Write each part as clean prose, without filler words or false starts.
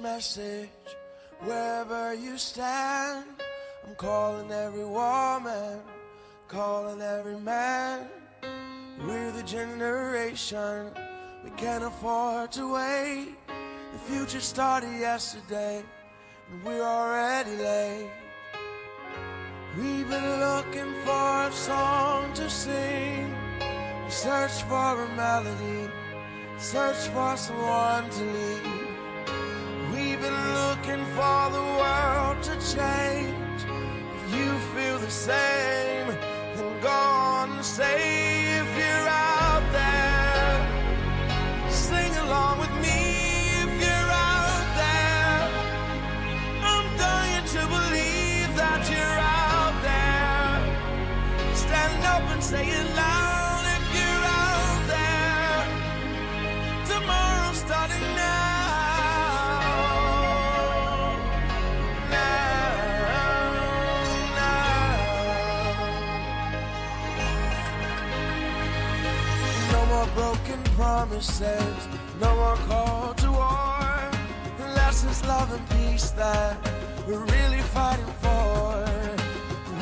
message wherever you stand. I'm calling every woman, calling every man. We're the generation, we can't afford to wait. The future started yesterday, and we're already late. We've been looking for a song to sing. We search for a melody, search for someone to lead. We've been looking for the world to change. If you feel the same, then go on and say, if you're out there, sing along with me. If you're out there, I'm dying to believe that you're out there. Stand up and say it loud. If you're out there, tomorrow's starting now. Broken promises, no more call to war. Unless it's love and peace that we're really fighting for.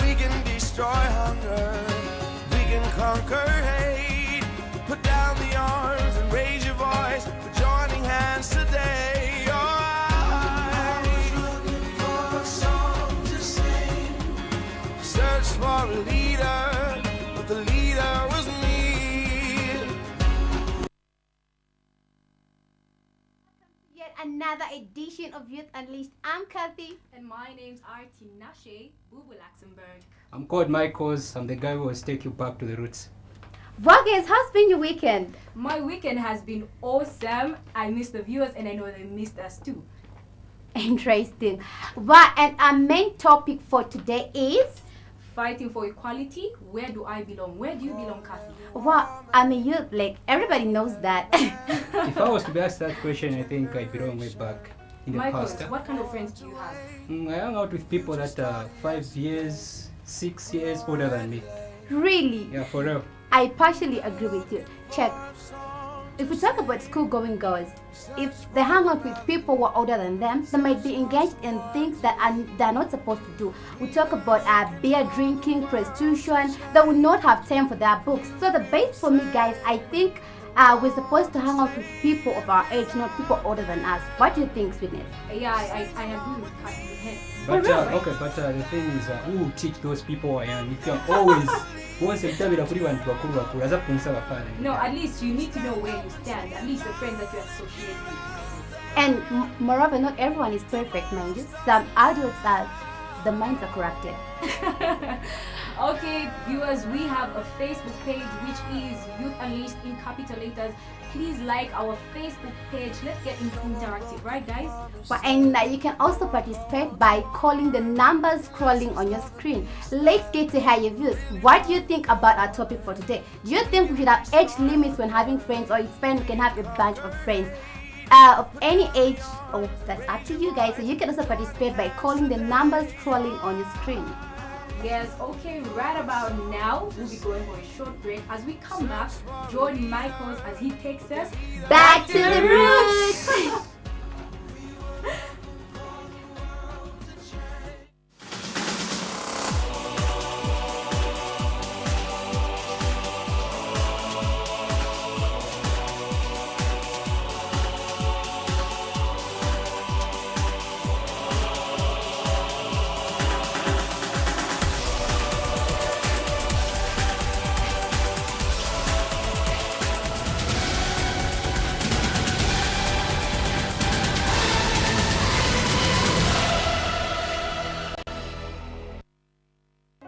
We can destroy hunger, we can conquer hate. Put down the arms and raise your voice. We're joining hands today. I was looking for a song to sing. Search for a leader, but the leader was me. Another edition of Youth Unleashed. I'm Kathy. And my name's Artie Nashe, Bubu Luxembourg. I'm called Michaels. I'm the guy who will take you back to the roots. Well, guys, how's been your weekend? My weekend has been awesome. I missed the viewers and I know they missed us too. Interesting. Well, and our main topic for today is fighting for equality. Where do I belong? Where do you belong, Kathy? Well, I'm a youth. Like, everybody knows that. If I was to be asked that question, I think I belong way back in the Michael, past. what kind of friends do you have? I hang out with people that are 5 years, 6 years older than me. Really? Yeah, for real. I partially agree with you. Check. If we talk about school-going girls, if they hang out with people who are older than them, they might be engaged in things that they're not supposed to do. We talk about beer drinking, prostitution. They will not have time for their books. So the base for me, guys, I think we're supposed to hang out with people of our age, not people older than us. What do you think, Sweetness? Yeah, I agree with Kathy. But okay, but the thing is, who will teach those people who are young? If you're always no, at least you need to know where you stand. At least the friends that you associate with. And moreover, not everyone is perfect, mind you. Some adults are, the minds are corrupted. Okay, viewers, we have a Facebook page which is Youth Unleashed in capital letters. Please like our Facebook page. Let's get interactive, right, guys? Well, and you can also participate by calling the numbers scrolling on your screen. Let's get to hear your views. What do you think about our topic for today? Do you think we should have age limits when having friends, or it's fine we can have a bunch of friends of any age? Oh, that's up to you guys. So you can also participate by calling the numbers scrolling on your screen. Yes, okay, right about now, we'll be going for a short break. As we come back, join Michaels as he takes us back to the roots.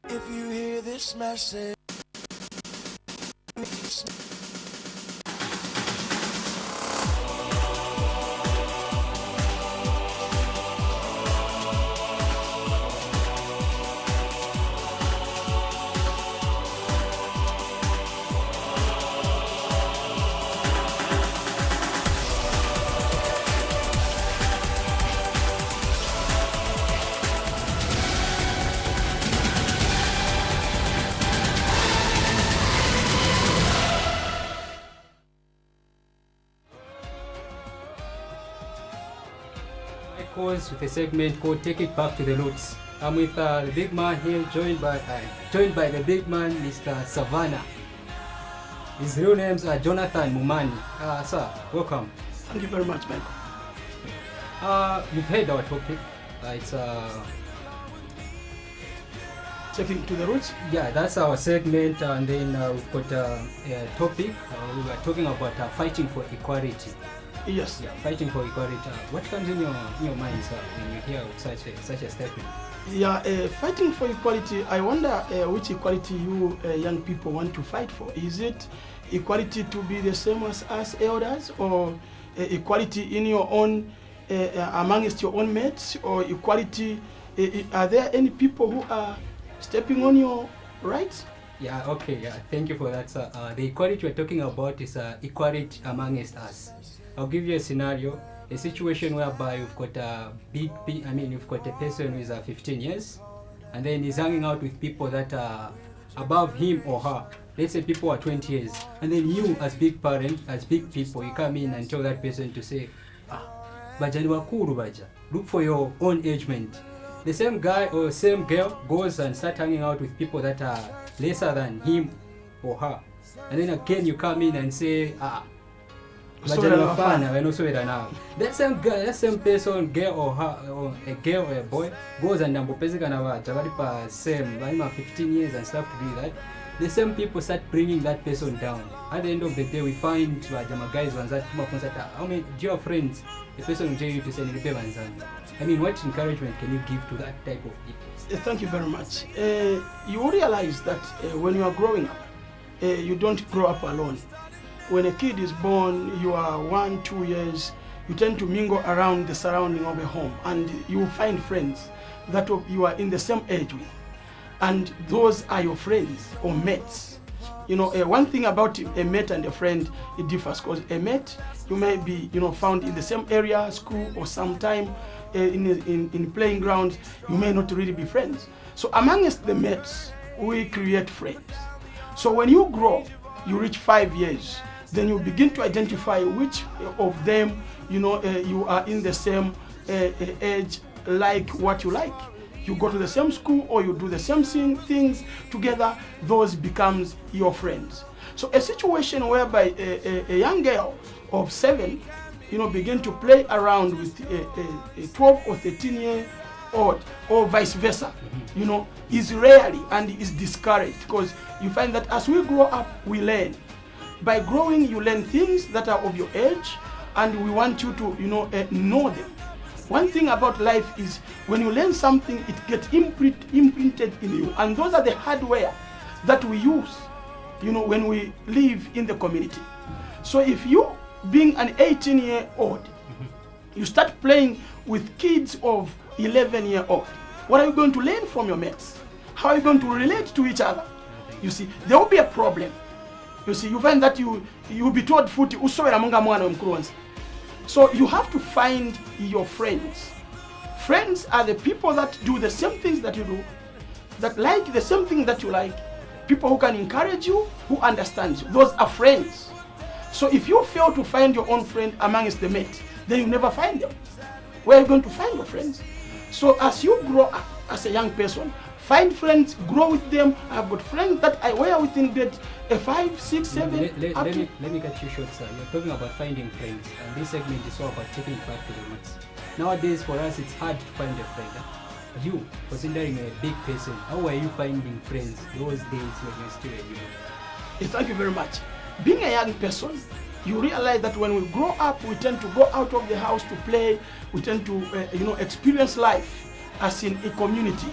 If you hear this message, pause with a segment called Take It Back to the Roots. I'm with the big man here, joined by the big man, Mr. Savannah. His real names are Jonathan Mumani. Sir, welcome. Thank you very much, Michael. You've heard our topic. It's Taking to the roots. yeah, that's our segment, and then we've got a topic. We were talking about fighting for equality. Yes. Yeah, fighting for equality. What comes in your mind, sir, when you hear such a statement? Yeah, fighting for equality. I wonder which equality you young people want to fight for. Is it equality to be the same as us elders, or equality in your own amongst your own mates, or equality? Are there any people who are stepping on your rights? Yeah, okay, yeah, thank you for that, sir. The equality we're talking about is equality amongst us. I'll give you a scenario, a situation whereby you've got you've got a person who is 15 years, and then he's hanging out with people that are above him or her. Let's say people are 20 years, and then you, as big parent, as big people, you come in and tell that person to say, baja ni wakuru baja, look for your own age mate. The same guy or same girl goes and start hanging out with people that are lesser than him or her, and then again you come in and say, that same guy, that same person, girl or her, or a girl or a boy, goes and same 15 years and stuff to do that. The same people start bringing that person down. At the end of the day, we find guys how many do you have friends? The person will tell you to say, I mean, what encouragement can you give to that type of people? Thank you very much. You realize that when you are growing up, you don't grow up alone. When a kid is born, you are 1-2 years, you tend to mingle around the surrounding of a home, and you will find friends that you are in the same age with. And those are your friends or mates. You know, one thing about a mate and a friend, it differs, because a mate, you may be, found in the same area, school, or sometime in playing grounds, you may not really be friends. So amongst the mates, we create friends. So when you grow, you reach 5 years, then you begin to identify which of them, you are in the same age, like what you like. You go to the same school or you do the same things together, those becomes your friends. So a situation whereby a young girl of 7, begin to play around with a 12 or 13-year-old, or vice versa, is rarely and is discouraged, because you find that as we grow up, we learn. By growing, you learn things that are of your age, and we want you to, know them. One thing about life is when you learn something, it gets imprinted in you, and those are the hardware that we use, when we live in the community. So if you, being an 18-year-old, you start playing with kids of 11-year-old, what are you going to learn from your mates? How are you going to relate to each other? You see, there will be a problem. You see, you find that you will be told futi usowera munga mwana mkuru. So you have to find your friends. Friends are the people that do the same things that you do, that like the same thing that you like, people who can encourage you, who understand you. Those are friends. So if you fail to find your own friend amongst the mates, then you never find them. Where are you going to find your friends? So as you grow up as a young person, find friends, grow with them. I've got friends that I were within grade 5, 6, 7. Let me cut you short, sir. You're talking about finding friends, and this segment is all about taking it back to the roots. Nowadays, for us, it's hard to find a friend. You, considering a big person, how are you finding friends those days when you're still a youth? Thank you very much. Being a young person, you realize that when we grow up, we tend to go out of the house to play. We tend to, experience life as in a community.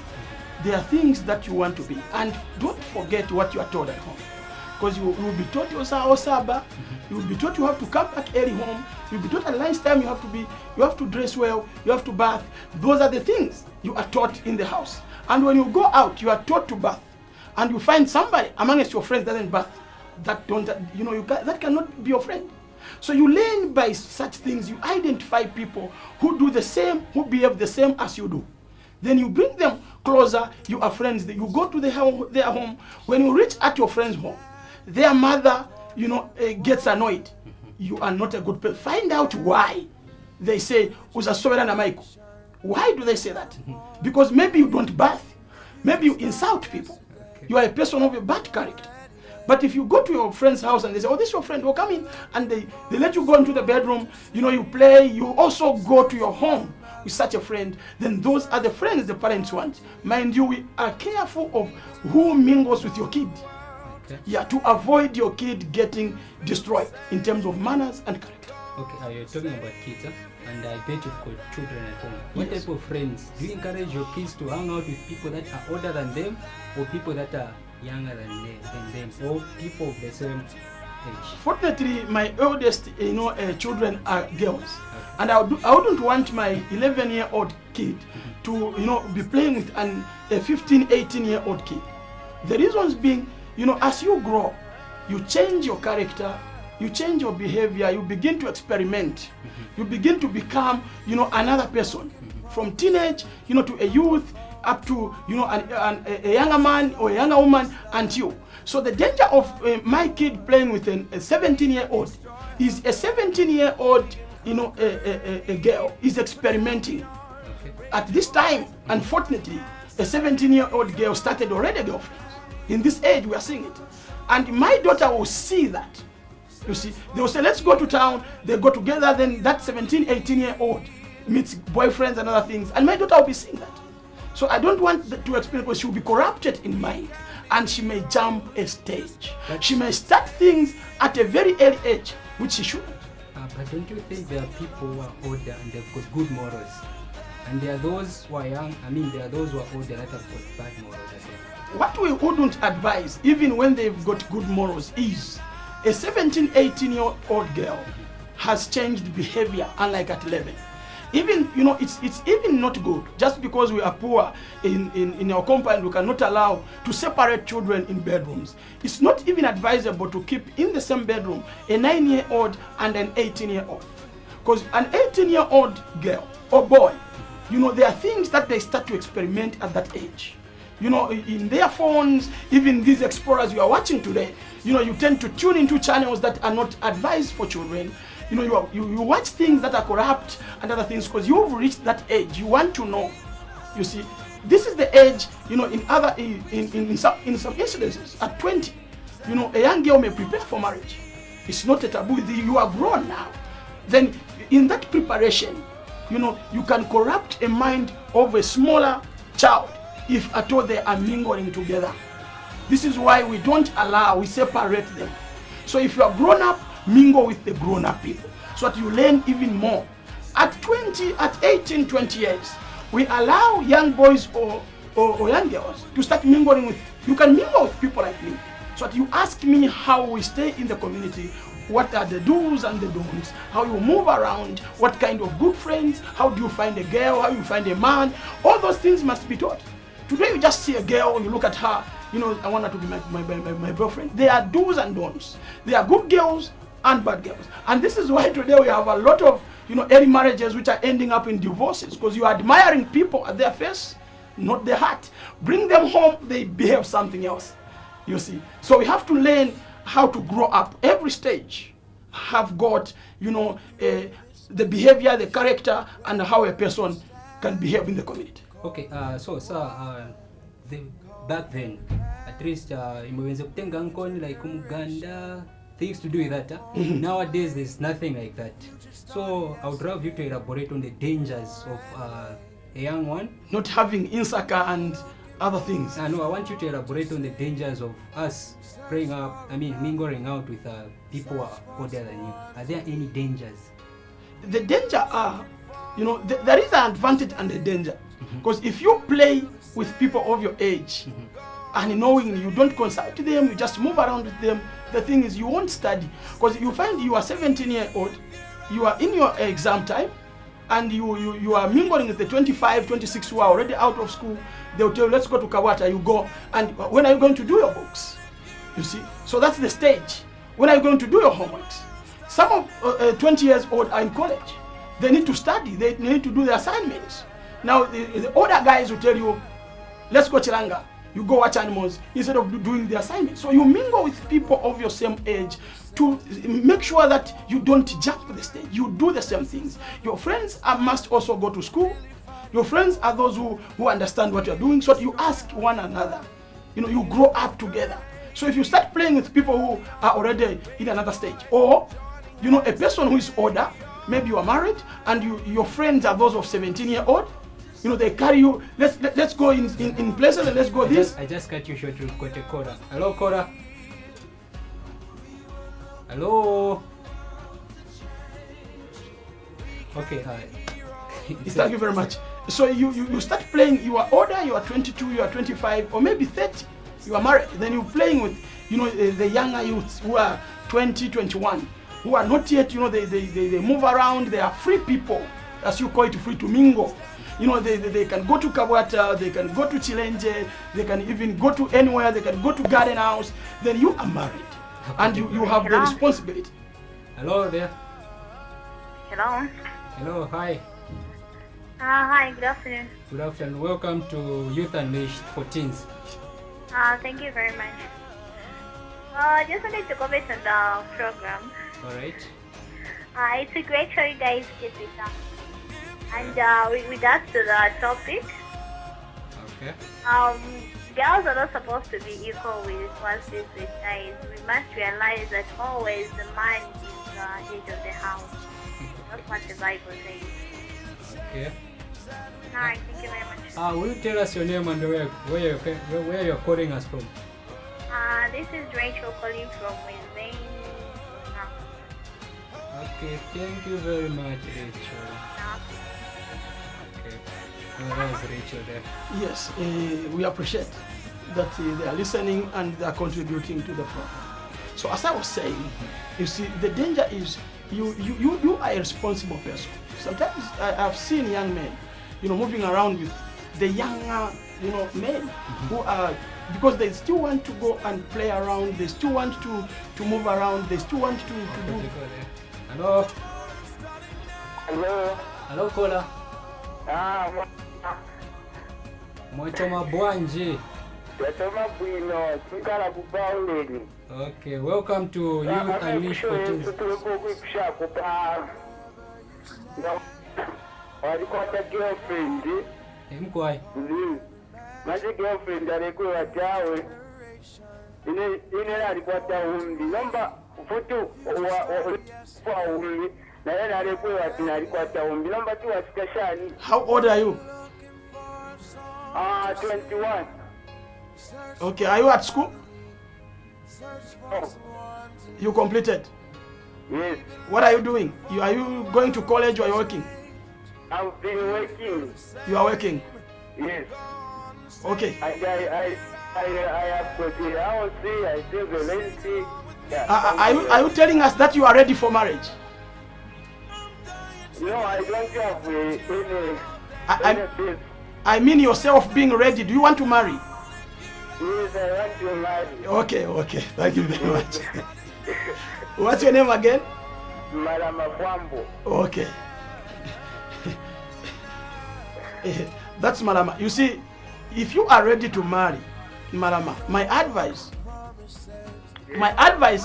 There are things that you want to be, and don't forget what you are told at home, because you will be taught Osaba, you will be taught you have to come back early home, you will be taught at lunchtime you have to dress well, you have to bath. Those are the things you are taught in the house. And when you go out, you are taught to bath, and you find somebody amongst your friends that doesn't bath, that cannot be your friend. So you learn by such things. You identify people who do the same, who behave the same as you do. Then you bring them closer. You are friends. You go to their home. When you reach at your friend's home, their mother, gets annoyed. You are not a good person. Find out why. They say, "Uzasobera na Michael." Why do they say that? Because maybe you don't bath. Maybe you insult people. Okay. You are a person of a bad character. But if you go to your friend's house and they say, oh, this is your friend, well, come in, and they let you go into the bedroom, you know, you play, you also go to your home with such a friend, then those are the friends the parents want. Mind you, we are careful of who mingles with your kid. Okay. Yeah, to avoid your kid getting destroyed in terms of manners and character. Okay, you're talking about kids, huh? And I bet you've got children at home. What Yes. type of friends? Do you encourage your kids to hang out with people that are older than them, or people that are younger than them, or people of the same age? Fortunately, my eldest, children are girls, and I wouldn't want my 11-year-old kid to, be playing with a 15, 18-year-old kid. The reasons being, as you grow, you change your character, you change your behavior, you begin to experiment, you begin to become, another person, from teenage, to a youth, up to, a younger man or a younger woman, and you. So the danger of my kid playing with a 17-year-old is a 17-year-old, a girl is experimenting. Okay. At this time, unfortunately, a 17-year-old girl started already a girlfriend. In this age, we are seeing it. And my daughter will see that. You see, they will say, let's go to town. They go together, then that 17, 18-year-old meets boyfriends and other things. And my daughter will be seeing that. So I don't want to experience, because she will be corrupted in mind. And she may jump a stage. She may start things at a very early age, which she shouldn't. But don't you think there are people who are older and they've got good morals? And there are those who are young, there are those who are older that have got bad morals, I think. What we wouldn't advise, even when they've got good morals, is a 17, 18-year-old girl has changed behavior, unlike at 11. Even, it's even not good. Just because we are poor in our compound, we cannot allow to separate children in bedrooms. It's not even advisable to keep in the same bedroom a 9-year-old and an 18-year-old. Because an 18-year-old girl or boy, there are things that they start to experiment at that age. In their phones, even these explorers you are watching today, you tend to tune into channels that are not advised for children. You watch things that are corrupt and other things, because you've reached that age. You want to know. You see, this is the age, in some incidences, at 20, a young girl may prepare for marriage. It's not a taboo. You are grown now. Then in that preparation, you can corrupt a mind of a smaller child if at all they are mingling together. This is why we don't allow, we separate them. So if you are grown up, mingle with the grown-up people, so that you learn even more. At 20, at 18, 20 years, we allow young boys or young girls to start mingling with, you can mingle with people like me. So that you ask me how we stay in the community, what are the do's and the don'ts, how you move around, what kind of good friends, how do you find a girl, how you find a man, all those things must be taught. Today you just see a girl, you look at her, I want her to be my girlfriend. There are do's and don'ts. There are good girls and bad girls. And this is why today we have a lot of early marriages which are ending up in divorces, because you are admiring people at their face, not their heart. Bring them home, they behave something else. You see. So we have to learn how to grow up. Every stage have got the behavior, the character, and how a person can behave in the community. Okay, back then, at least imeweza kutenga nkoni like Umuganda, things to do with that. Nowadays, there's nothing like that. So I would love you to elaborate on the dangers of a young one. Not having insaka and other things. No, I want you to elaborate on the dangers of us growing up, mingling out with people who are older than you. Are there any dangers? The danger are, there is an advantage and a danger. Because if you play with people of your age, and knowing you don't consult them, you just move around with them, the thing is you won't study. Because you find you are 17-year-old, you are in your exam time, and you are mingling with the 25, 26 who are already out of school. They'll tell you, let's go to Kawata. You go, and when are you going to do your books? You see? So that's the stage. When are you going to do your homeworks? Some of 20 years old are in college. They need to study. They need to do their assignments. Now, the older guys will tell you, let's go Chilanga. You go watch animals instead of doing the assignment. So you mingle with people of your same age to make sure that you don't jump the stage. You do the same things. Your friends must also go to school. Your friends are those who understand what you're doing, so you ask one another. You know, you grow up together. So if you start playing with people who are already in another stage, or, you know, a person who is older, maybe you are married, and your friends are those of 17-year-old, you know, they carry you, let's go in places and let's go I just cut you short. We've got a caller. Hello, caller. Hello. Okay, hi. Thank you very much. So you start playing, you are older, you are 22, you are 25, or maybe 30, you are married, then you're playing with, you know, the younger youths who are 20, 21, who are not yet, you know, they move around, they are free people, as you call it, free to mingle. You know, they can go to Kabwata, they can go to Chilenje, they can even go to anywhere, they can go to Garden House. Then you are married, and you have the responsibility. Hello there. Hello. Hello, hi. Hi, good afternoon. Good afternoon. Welcome to Youth Unleashed for Teens. Thank you very much. Just wanted to comment on the program. All right. It's a great show you guys get this up. And with regards to the topic, Okay. girls are not supposed to be equal with what's this with guys. We must realize that always the man is the head of the house. That's what the Bible says. Okay. Alright, thank you very much. Will you tell us your name and where you're calling us from? This is Rachel calling from Wayne. Okay, thank you very much, Rachel. Okay. That was Rachel there. Yes, we appreciate that they are listening and they are contributing to the program. So as I was saying, you see, the danger is you are a responsible person. Sometimes I've seen young men, you know, moving around with the younger, you know, men who are, because they still want to go and play around, they still want to move around, they still want to do. Hello. Hello. Hello, caller. Mwachoma bwanje. Yachoma bwino, chikala kubauleni. Okay, welcome to Youth Unleashed for Teens. Walikwata girlfriend. Mkwai. Maji girlfriend alikuwa tawe. Ine alikwata umbi. Nomba futu wa umbi. Na yeye alikuwa alikwata umbi. Nomba tu wasikashani. How old are you? 21. Okay, are you at school? Oh. You completed? Yes. What are you doing? Are you going to college or are you working? I've been working. You are working? Yes. Okay. I have got the house, I do the rent. Are you telling us that you are ready for marriage? No, I don't have any. I mean yourself being ready. Do you want to marry? Yes, I want to marry. Okay. Thank you very much. What's your name again? Malama Kwambo. Okay. That's Malama. You see, if you are ready to marry, Malama, my advice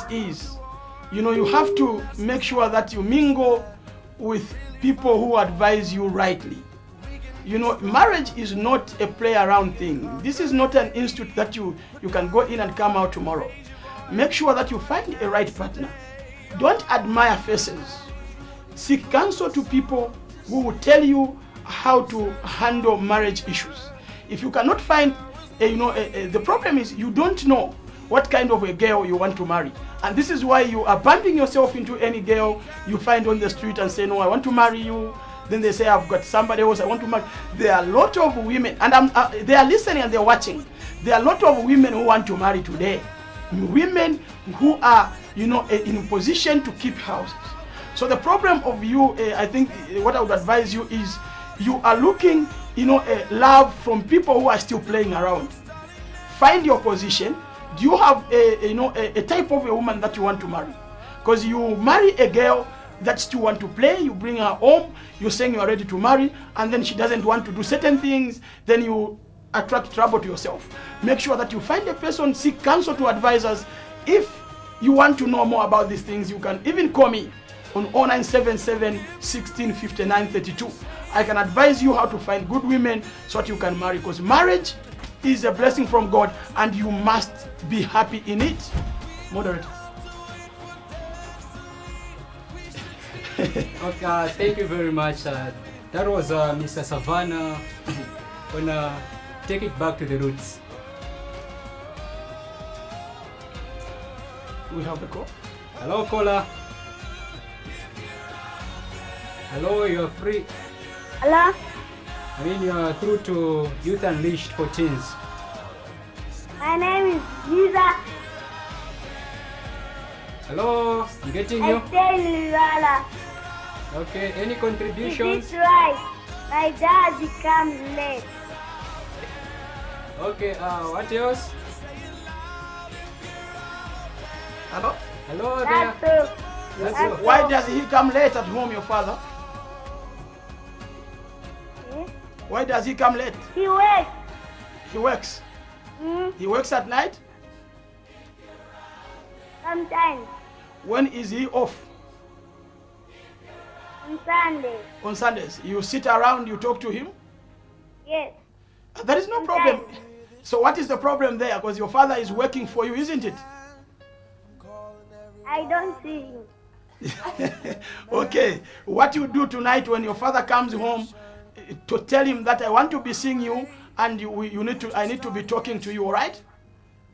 is, you know, you have to make sure that you mingle with people who advise you rightly. You know, marriage is not a play around thing. This is not an institute that you can go in and come out tomorrow. Make sure that you find a right partner. Don't admire faces. Seek counsel to people who will tell you how to handle marriage issues. If you cannot find, the problem is you don't know what kind of a girl you want to marry. And this is why you are bumping yourself into any girl you find on the street and say, no, I want to marry you. Then they say, I've got somebody else I want to marry. There are a lot of women, and they are listening and they're watching. There are a lot of women who want to marry today. Women who are, in a position to keep houses. So the problem of you, I think, what I would advise you is, you are looking, love from people who are still playing around. Find your position. Do you have a type of a woman that you want to marry? Because you marry a girl that still want to play, you bring her home, you're saying you are ready to marry, and then she doesn't want to do certain things, then you attract trouble to yourself. Make sure that you find a person, seek counsel to advisors. If you want to know more about these things, you can even call me on 0977 16 59 32. I can advise you how to find good women so that you can marry, because marriage is a blessing from God and you must be happy in it. Moderator. Okay, thank you very much. That was Mr. Savannah. Gonna take it back to the roots. We have a call. Hello, caller. Hello, you're free. Hello? I mean, you're through to Youth Unleashed for Teens. My name is Lisa. Hello, I'm getting you. I stay in Luala. Okay, any Is contributions? it right? My dad becomes late. Okay, what else? Hello? Hello That's there. all. That's That's all. Why does he come late at home, your father? Eh? Why does he come late? He works. He works. Hmm? He works at night? Sometimes. When is he off? On Sunday. On Sundays. You sit around, you talk to him? Yes. There is no problem. So what is the problem there? Because your father is working for you, isn't it? I don't see him. Okay. What you do tonight when your father comes home, to tell him that I want to be seeing you and I need to be talking to you, all right?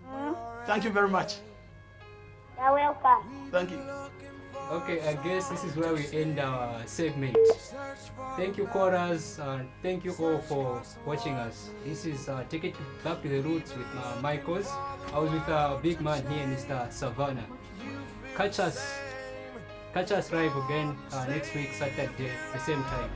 Hmm? Thank you very much. You're welcome. Thank you. Okay, I guess this is where we end our segment. Thank you, callers. Thank you all for watching us. This is Take It Back to the Roots with Michaels. I was with a big man here, Mr. Savannah. Catch us live again next week, Saturday, the same time.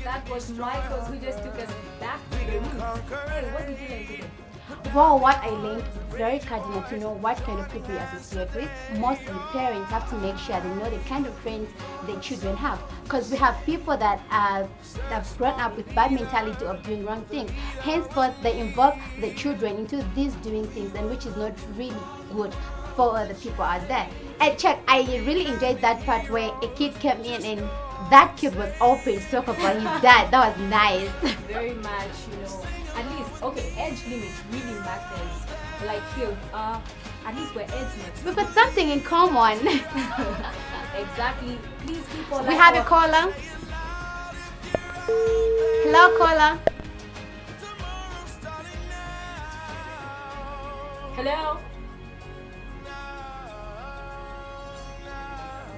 That was Michaels who just took us back to the roots. Hey, what did you learn today? Well, what I learned, it's very cardinal to know what kind of people you associate with. Mostly parents have to make sure they know the kind of friends their children have. Because we have people that have grown up with bad mentality of doing wrong things. Henceforth, they involve the children into these doing things, and which is not really good for the people out there. And check, I really enjoyed that part where a kid came in and that kid was open to talk about his dad. That was nice. Very much, at least, okay, age limit really matters. Like here, at least we're age mates. We've got something in common. Exactly. Please, people. We have a caller. Hello, caller. Hello.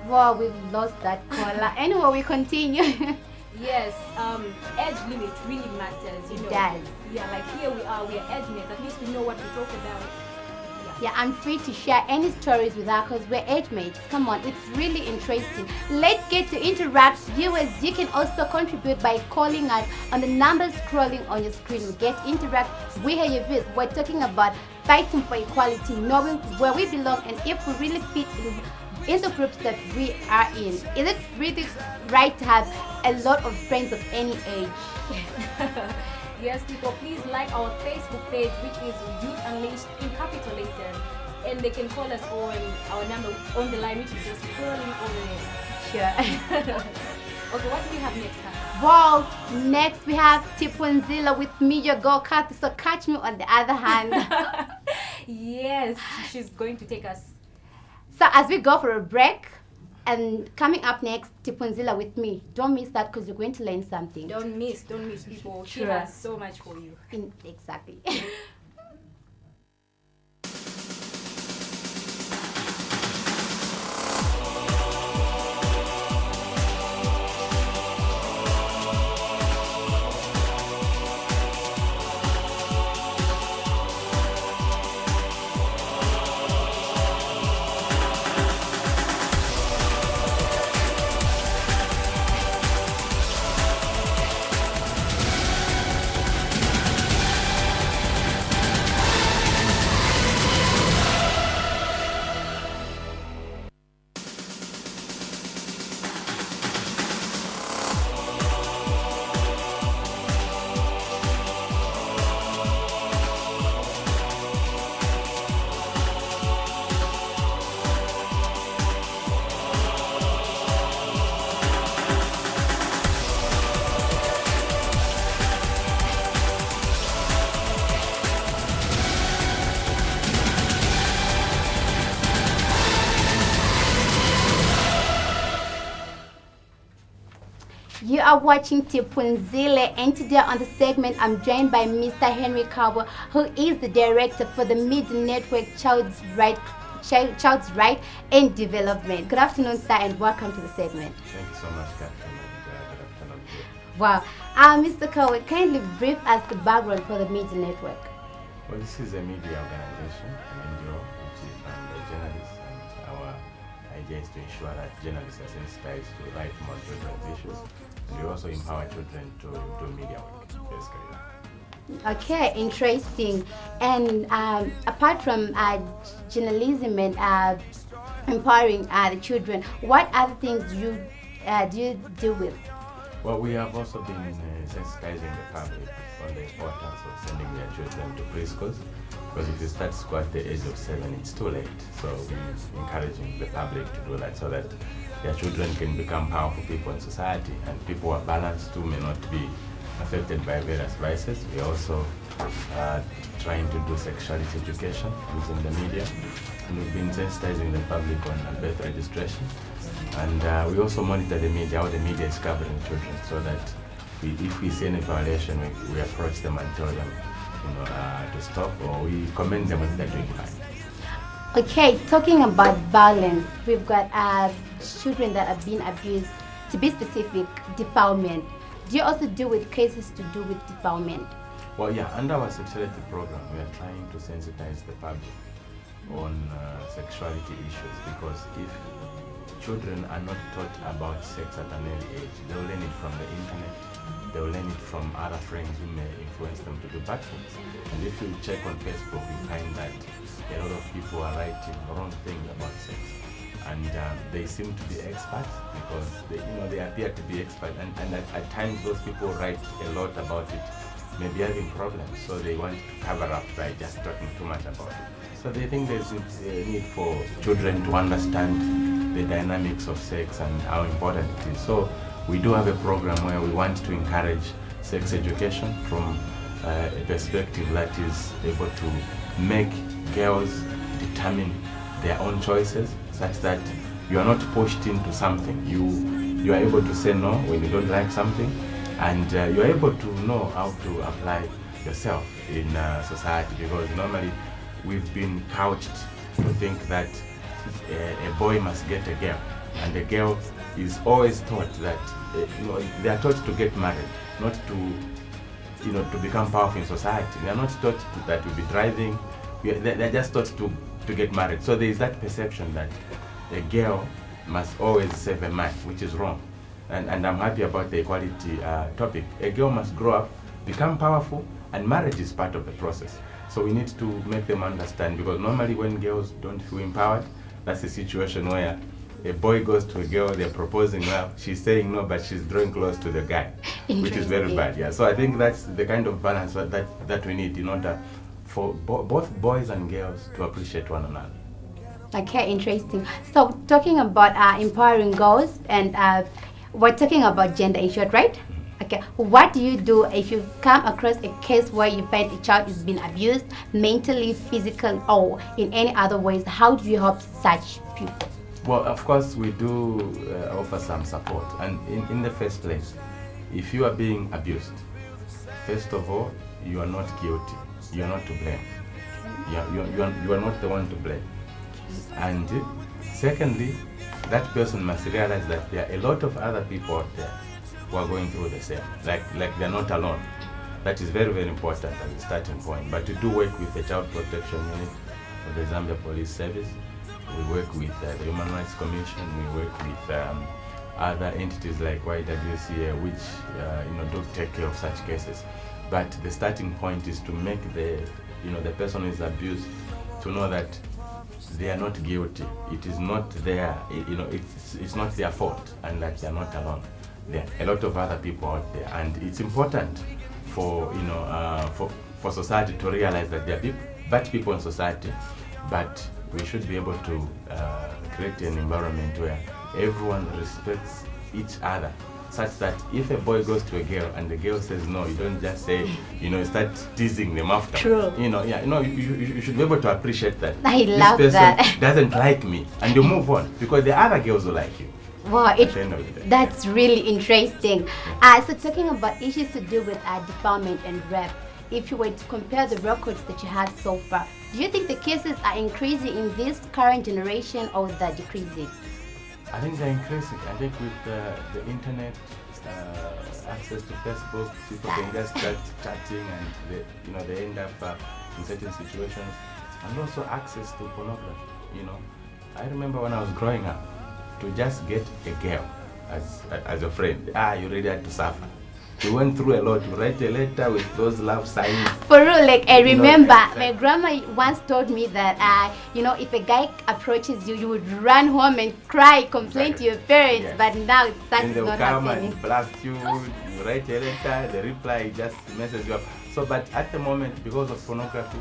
Wow, we've lost that caller. Anyway, we continue. Yes, age limit really matters, It does. Yeah, like here we're age mates. At least we know what to talk about. Yeah, I'm free to share any stories with her because we're age mates. Come on, it's really interesting. Let's get to interact. Viewers, you can also contribute by calling us on the numbers scrolling on your screen. We get interact. We hear your views. We're talking about fighting for equality, knowing where we belong, and if we really fit in the groups that we are in. Is it really right to have a lot of friends of any age? Yes, people, please like our Facebook page, which is Youth Unleashed in capital letters, and they can call us on our number on the line, which is just scrolling over there. Sure. Okay, what do we have next time? Well, next we have Tipunzila with me, your girl Kathy. So catch me on the other hand. Yes, she's going to take us. So as we go for a break, and coming up next, Tipunzila with me. Don't miss that because you're going to learn something. Don't miss people. She Sure. has so much for you. Exactly. You are watching Tipunzile, and today on the segment I'm joined by Mr. Henry Kabo, who is the director for the Media Network Child's Right and Development. Good afternoon, sir, and welcome to the segment. Thank you so much, Catherine. Good afternoon. Wow. Mr. Kabo, kindly brief us the background for the Media Network. Well, this is a media organization, an NGO, which is run by journalists, and our idea is to ensure that journalists are sensitized to right from children's issues, and we also empower children to do media work, basically. Okay, interesting. And apart from journalism and empowering the children, what other things do you deal with? Well, we have also been sensitizing the public on the importance of sending their children to preschools, because if you start school at the age of 7, it's too late. So we're encouraging the public to do that so that their children can become powerful people in society, and people who are balanced too may not be affected by various vices. We're also trying to do sexuality education using the media, and we've been sensitizing the public on birth registration, and we also monitor the media, how the media is covering children, so that if we see any violation, we approach them and tell them, to stop, or we commend them when they're doing fine. Okay, talking about violence, we've got children that have been abused. To be specific, defilement. Do you also deal with cases to do with defilement? Well, yeah, under our sexuality program, we are trying to sensitize the public on sexuality issues, because if children are not taught about sex at an early age, they'll learn it from the internet, they'll learn it from other friends who may influence them to do bad things. And if you check on Facebook, you find that a lot of people are writing wrong things about sex. And they seem to be experts, because they appear to be experts, and at times those people write a lot about it, may be having problems, so they want to cover up by just talking too much about it. So they think there's a need for children to understand the dynamics of sex and how important it is. So we do have a program where we want to encourage sex education from a perspective that is able to make girls determine their own choices, such that you are not pushed into something. You are able to say no when you don't like something, and you are able to know how to apply yourself in society, because normally we've been couched to think that a boy must get a girl, and a girl is always taught that they are taught to get married, not to become powerful in society. They are not taught that to be driving. They're just taught to get married. So there is that perception that a girl must always save a man, which is wrong. And I'm happy about the equality topic. A girl must grow up, become powerful, and marriage is part of the process. So we need to make them understand, because normally when girls don't feel empowered, that's a situation where a boy goes to a girl, they're proposing, well, she's saying no, but she's drawing close to the guy, which is very bad. Yeah. So I think that's the kind of balance that we need in order for both boys and girls to appreciate one another. Okay, interesting. So talking about empowering girls, and we're talking about gender in short, right? Okay, what do you do if you come across a case where you find a child is being abused mentally, physically, or in any other ways? How do you help such people? Well, of course, we do offer some support. And in the first place, if you are being abused, first of all, you are not guilty. You are not to blame. You are not the one to blame. And secondly, that person must realize that there are a lot of other people out there who are going through the same. Like they're not alone. That is very, very important as a starting point. But we do work with the Child Protection Unit of the Zambia Police Service. We work with the Human Rights Commission. We work with other entities like YWCA, which do take care of such cases. But the starting point is to make the person who is abused to know that they are not guilty. It is not their, it's not their fault, and that they are not alone. There are a lot of other people out there, and it's important for for society to realize that there are bad people in society, but we should be able to create an environment where everyone respects each other, such that if a boy goes to a girl and the girl says no, you don't just say, start teasing them after. True. You should be able to appreciate that. I love this person that. doesn't like me, and you move on, because the other girls will like you. Wow, at the end of the day. that's really interesting. So talking about issues to do with defilement and rape, if you were to compare the records that you had so far, do you think the cases are increasing in this current generation or they're decreasing? I think they're increasing. I think with the internet, access to Facebook, people can just start chatting and they end up in certain situations. And also access to pornography, I remember when I was growing up, to just get a girl as a friend, you really had to suffer. We went through a lot. You write a letter with those love signs. For real, like I remember my grandma once told me that if a guy approaches you, you would run home and cry, complain to your parents. Yes. But now that is They'll not come happening. and blast you. You write a letter, the reply just messes you up. So, but at the moment, because of pornography,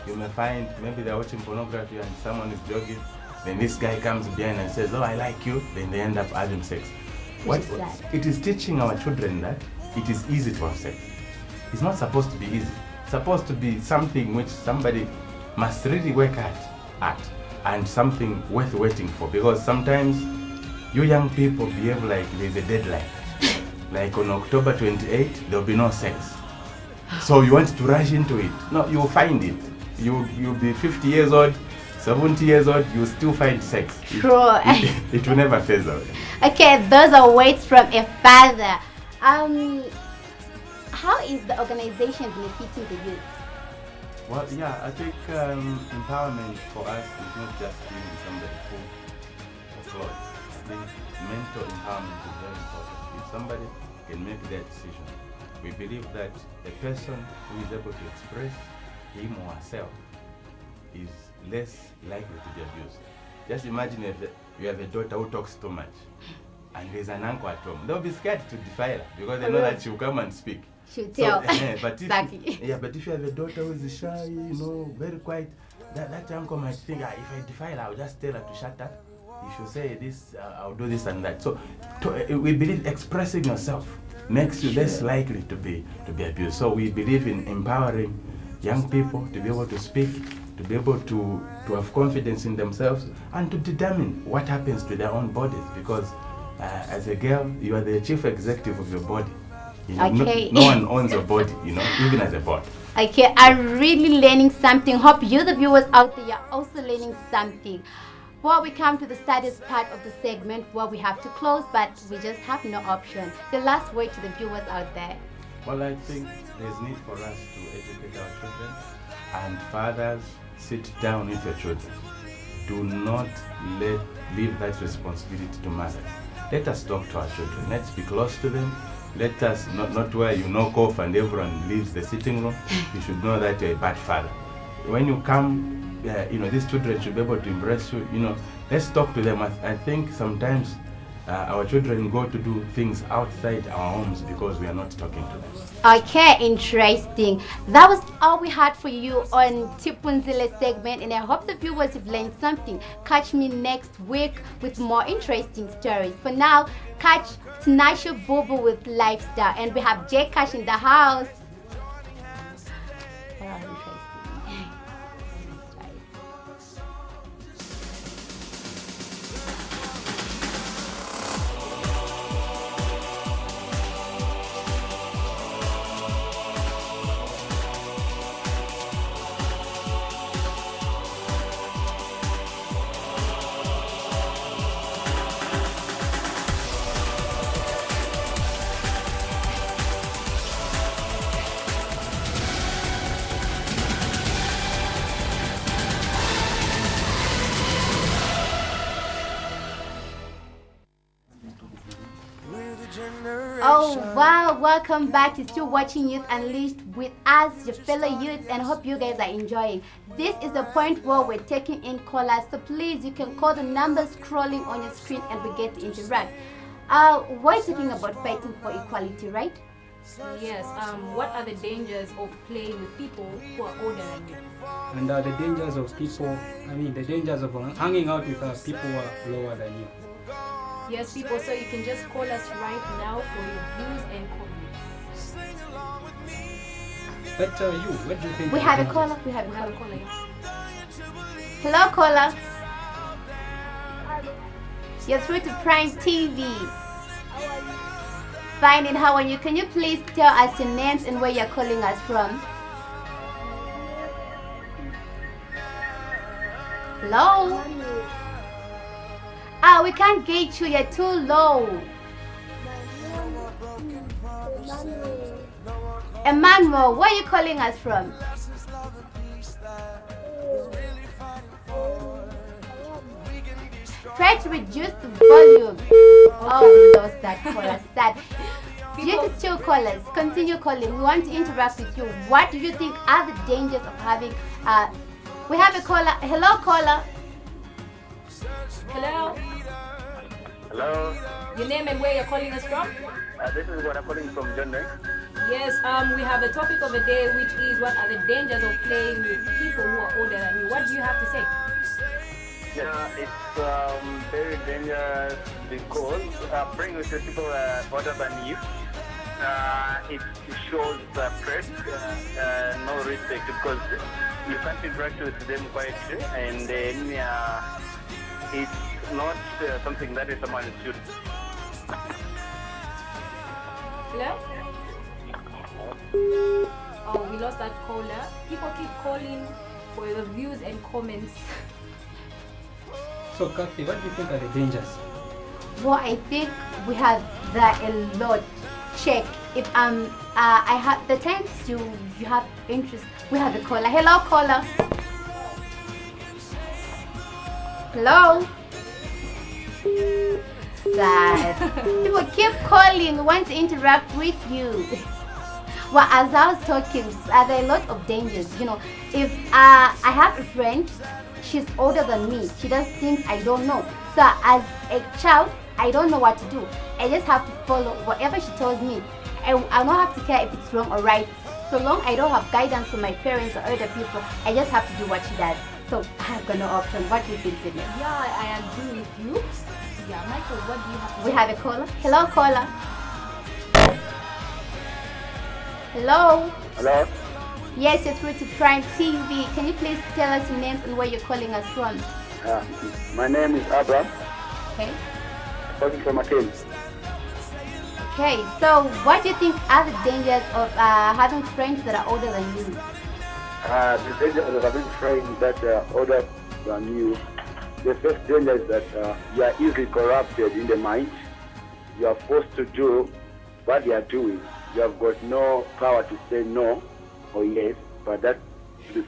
you may find maybe they're watching pornography and someone is jogging. Then this guy comes behind and says, "Oh, I like you." Then they end up having sex. It is teaching our children that it is easy to have sex. It's not supposed to be easy. It's supposed to be something which somebody must really work at and something worth waiting for. Because sometimes you young people behave like there's a deadline. Like on October 28th, there'll be no sex. So you want to rush into it. No, you'll find it. You'll be 50 years old, 70 years old, you'll still find sex. True. It will never phase out. Okay, those are words from a father. How is the organization benefiting the youth? Well, yeah, I think empowerment for us is not just giving somebody food or clothes. I think mental empowerment is very important. If somebody can make that decision, we believe that a person who is able to express him or herself is less likely to be abused. Just imagine if you have a daughter who talks too much and there's an uncle at home. They'll be scared to defy her because they know that she'll come and speak. She'll tell. But Exactly. but if you have a daughter who is shy, very quiet, that uncle might think, if I defy her, I'll just tell her to shut up. If you say this, I'll do this and that. So we believe expressing yourself makes you less likely to be abused. So we believe in empowering young people to be able to speak, to be able to have confidence in themselves, and to determine what happens to their own bodies. Because as a girl, you are the chief executive of your body. Okay. No one owns your body, even as a boy. Okay, I'm really learning something. Hope you, the viewers out there, are also learning something. Well, we come to the saddest part of the segment where we have to close, but we just have no option. The last word to the viewers out there. Well, I think there's need for us to educate our children, and fathers, sit down with your children. Do not leave that responsibility to mothers. Let us talk to our children. Let's be close to them. Let us not where you knock off and everyone leaves the sitting room. You should know that you're a bad father. When you come, these children should be able to embrace you. Let's talk to them. I think sometimes our children go to do things outside our homes because we are not talking to them. Okay, interesting. That was all we had for you on Tipunzile segment, and I hope the viewers have learned something. Catch me next week with more interesting stories. For now, catch Tinashe Bobo with Lifestyle, and we have J Cash in the house. Oh wow, welcome back to Still Watching Youth Unleashed with us, your fellow youths, and hope you guys are enjoying. This is the point where we're taking in callers, so please, you can call the numbers scrolling on your screen and we get to interact. We're talking about fighting for equality, right? Yes, what are the dangers of playing with people who are older than you? And the dangers of the dangers of hanging out with people who are lower than you. Yes, people, so you can just call us right now for your views and comments. But what do you think? We have a caller. We have a caller. Yes. Hello, caller. You're through to Prime TV. Fine, and how are you? Can you please tell us your names and where you're calling us from? Hello? We can't get you. You're too low. Emmanuel, where are you calling us from? Try to reduce the volume. Oh, we lost that caller. Sad. You can still call us. Continue calling. We want to interact with you. What do you think are the dangers of having? We have a caller. Hello, caller. Hello. Hello. Your name and where you're calling us from? This is what I'm calling from John. Yes. We have the topic of the day, which is what are the dangers of playing with people who are older than you. What do you have to say? Yeah, it's very dangerous because playing with the people older than you, it shows pride, no respect, because you can't interact with them quietly, and then it's not something that is someone should. Hello? Oh, we lost that caller. People keep calling for the views and comments. So, Kathy, what do you think are the dangers? Well, I think we have that a lot. Check if I have the times you have interest. We have a caller. Hello, caller. Hello. Sad. People keep calling. We want to interact with you. Well, as I was talking, there are a lot of dangers. You know, if I have a friend, she's older than me. She does things I don't know. So as a child, I don't know what to do. I just have to follow whatever she tells me. I don't have to care if it's wrong or right. So long I don't have guidance from my parents or other people, I just have to do what she does. So I have got no option. What do you think, Sydney? Yeah, I agree with you. Yeah, Michael, what do you have to say? We have a caller. Hello, caller. Hello. Hello. Yes, you're through to Prime TV. Can you please tell us your names and where you're calling us from? My name is Abraham. Okay. Calling from Athens. Okay, so what do you think are the dangers of having friends that are older than you? The danger of having friends that are older than you. The first danger is that you are easily corrupted in the mind. You are forced to do what they are doing. You have got no power to say no or yes, but that be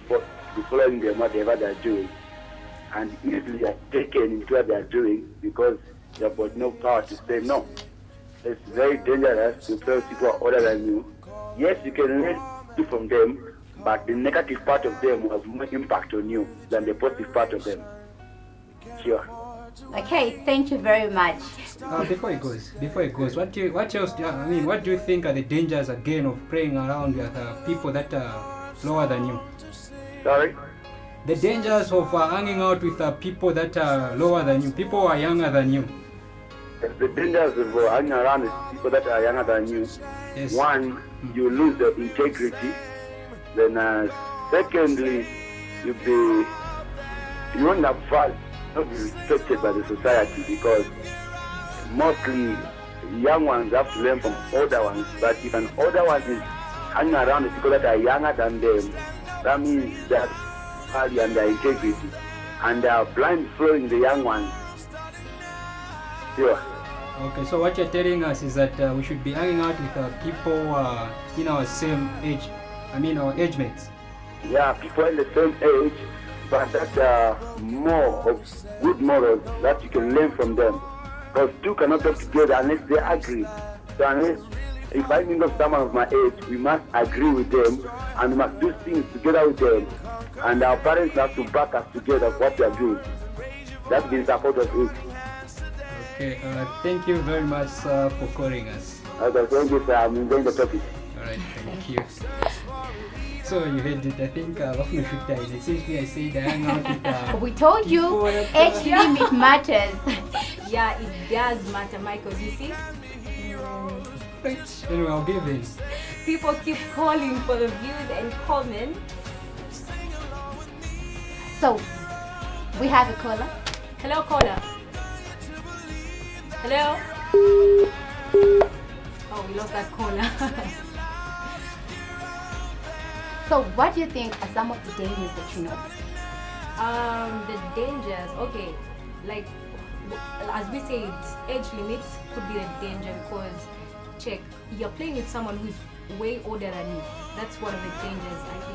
following them whatever they are doing. And easily are taken into what they are doing because you have got no power to say no. It's very dangerous to play with people who are older than you. Yes, you can learn from them, but the negative part of them has more impact on you than the positive part of them. Sure. Okay, thank you very much. Before it goes, what do you think are the dangers again of playing around with people that are lower than you? Sorry? The dangers of hanging out with people that are lower than you, people who are younger than you. The dangers of hanging around with people that are younger than you. Yes. One, you lose the integrity. Then secondly, you won't have fun, not be respected by the society, because mostly young ones have to learn from older ones. But if an older one is hanging around with people that are younger than them, that means that value and their integrity, and they are blind following the young ones. Sure. Okay, so what you're telling us is that we should be hanging out with people in our same age, our age mates. Yeah, people in the same age, but that are more of good morals that you can learn from them. Because two cannot talk together unless they agree. So unless, if I think of someone of my age, we must agree with them and we must do things together with them. And our parents have to back us together of what we are doing. That's the support of it. Okay, thank you very much for calling us. Okay, thank you, sir. I'm enjoying the topic. Alright, thank you. So you heard it, I think essentially I said I hang out with We told you age limit matters. Yeah, it does matter, Michael. You see? Anyway, I'll give in. People keep calling for the views and comments. So, we have a caller. Hello, caller. Hello? Oh, we lost that caller. So what do you think are some of the dangers that you know? The dangers, okay, like as we said, age limits could be a danger because check, you're playing with someone who's way older than you. That's one of the dangers, I think.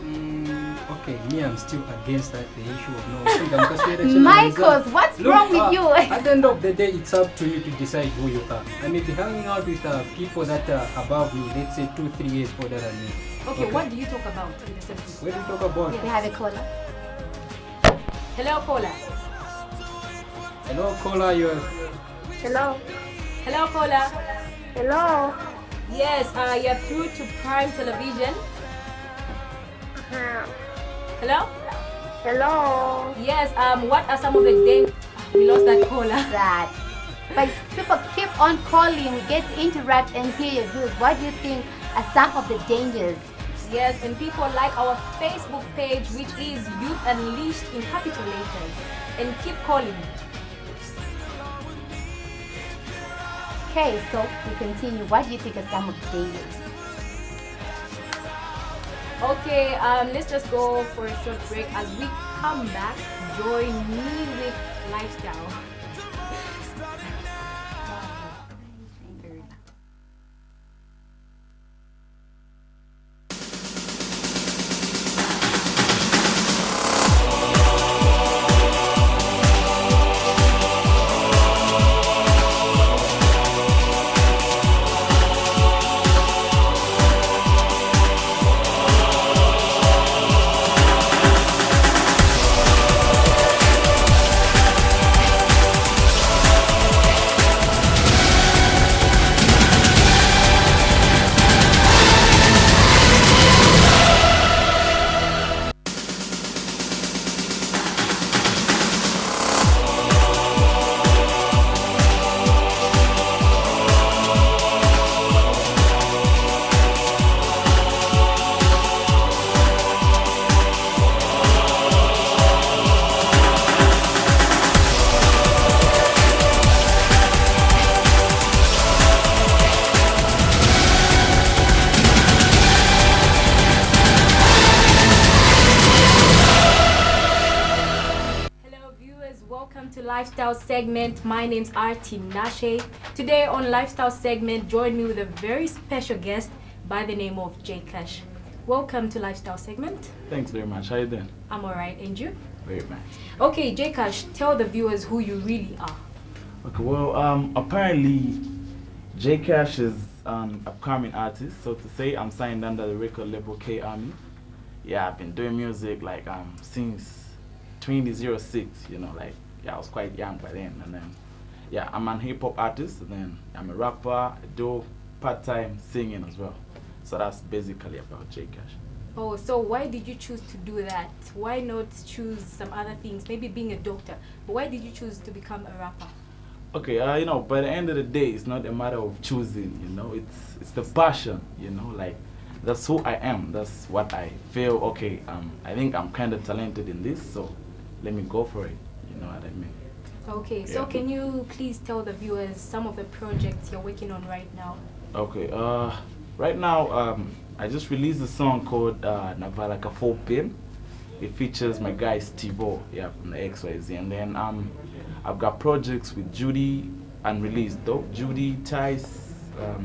Okay, me, I'm still against that, the issue of no freedom. Because Michaels, what's wrong with you? At the end of the day, it's up to you to decide who you are. I may be hanging out with people that are above me, let's say 2-3 years older than me. Okay, what do you talk about in the same What do you talk about? We have a caller. Hello, caller. Hello, caller, you're... Hello. Hello, caller. Hello. Yes, you're through to Prime Television. Hello? Hello. Yes, what are some of the dangers? We lost that caller. That. But people keep on calling, we get to interact and hear your views. What do you think are some of the dangers? Yes, and people like our Facebook page, which is Youth Unleashed in capital letters. And keep calling. Okay, so we continue. What do you think are some of the dangers? Okay, let's just go for a short break. As we come back, join me with Lifestyle. Lifestyle segment. My name's Arti Nashe. Today on Lifestyle segment, join me with a very special guest by the name of J Cash. Welcome to Lifestyle segment. Thanks very much. How you doing? I'm alright, and you? Very nice. Okay, J Cash, tell the viewers who you really are. Okay, well, apparently J Cash is an upcoming artist, so to say. I'm signed under the record label K Army. Yeah, I've been doing music like since 2006, you know, like yeah, I was quite young by then, and then yeah, I'm an hip hop artist, and then I'm a rapper, I do part-time singing as well. So that's basically about J Cash. Oh, so why did you choose to do that? Why not choose some other things, maybe being a doctor, but why did you choose to become a rapper? Okay, you know, by the end of the day, it's not a matter of choosing, you know, it's the passion, you know, like that's who I am, that's what I feel. Okay, I think I'm kind of talented in this, so let me go for it. You know what I mean? Okay, so can you please tell the viewers some of the projects you're working on right now? Okay, right now I just released a song called Navalaka 4 Pin. It features my guy Steve-O, yeah, from the XYZ, and then I've got projects with Judy, unreleased though, Judy, Tice,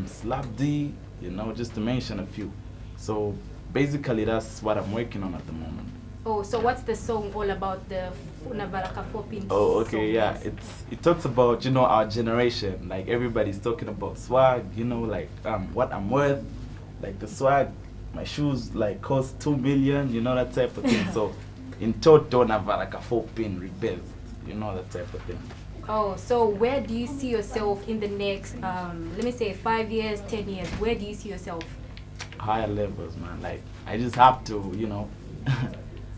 Slap D, you know, just to mention a few. So basically that's what I'm working on at the moment. Oh, so what's the song all about, the Navalaka 4 Pin? Oh, okay, song? yeah. It talks about, you know, our generation. Like everybody's talking about swag, you know, like what I'm worth, like the swag, my shoes like cost 2 million, you know, that type of thing. So in total, Navalaka 4 Pin rebirth, you know, that type of thing. Oh, so where do you see yourself in the next, let me say 5 years, 10 years? Where do you see yourself? Higher levels, man. Like I just have to, you know.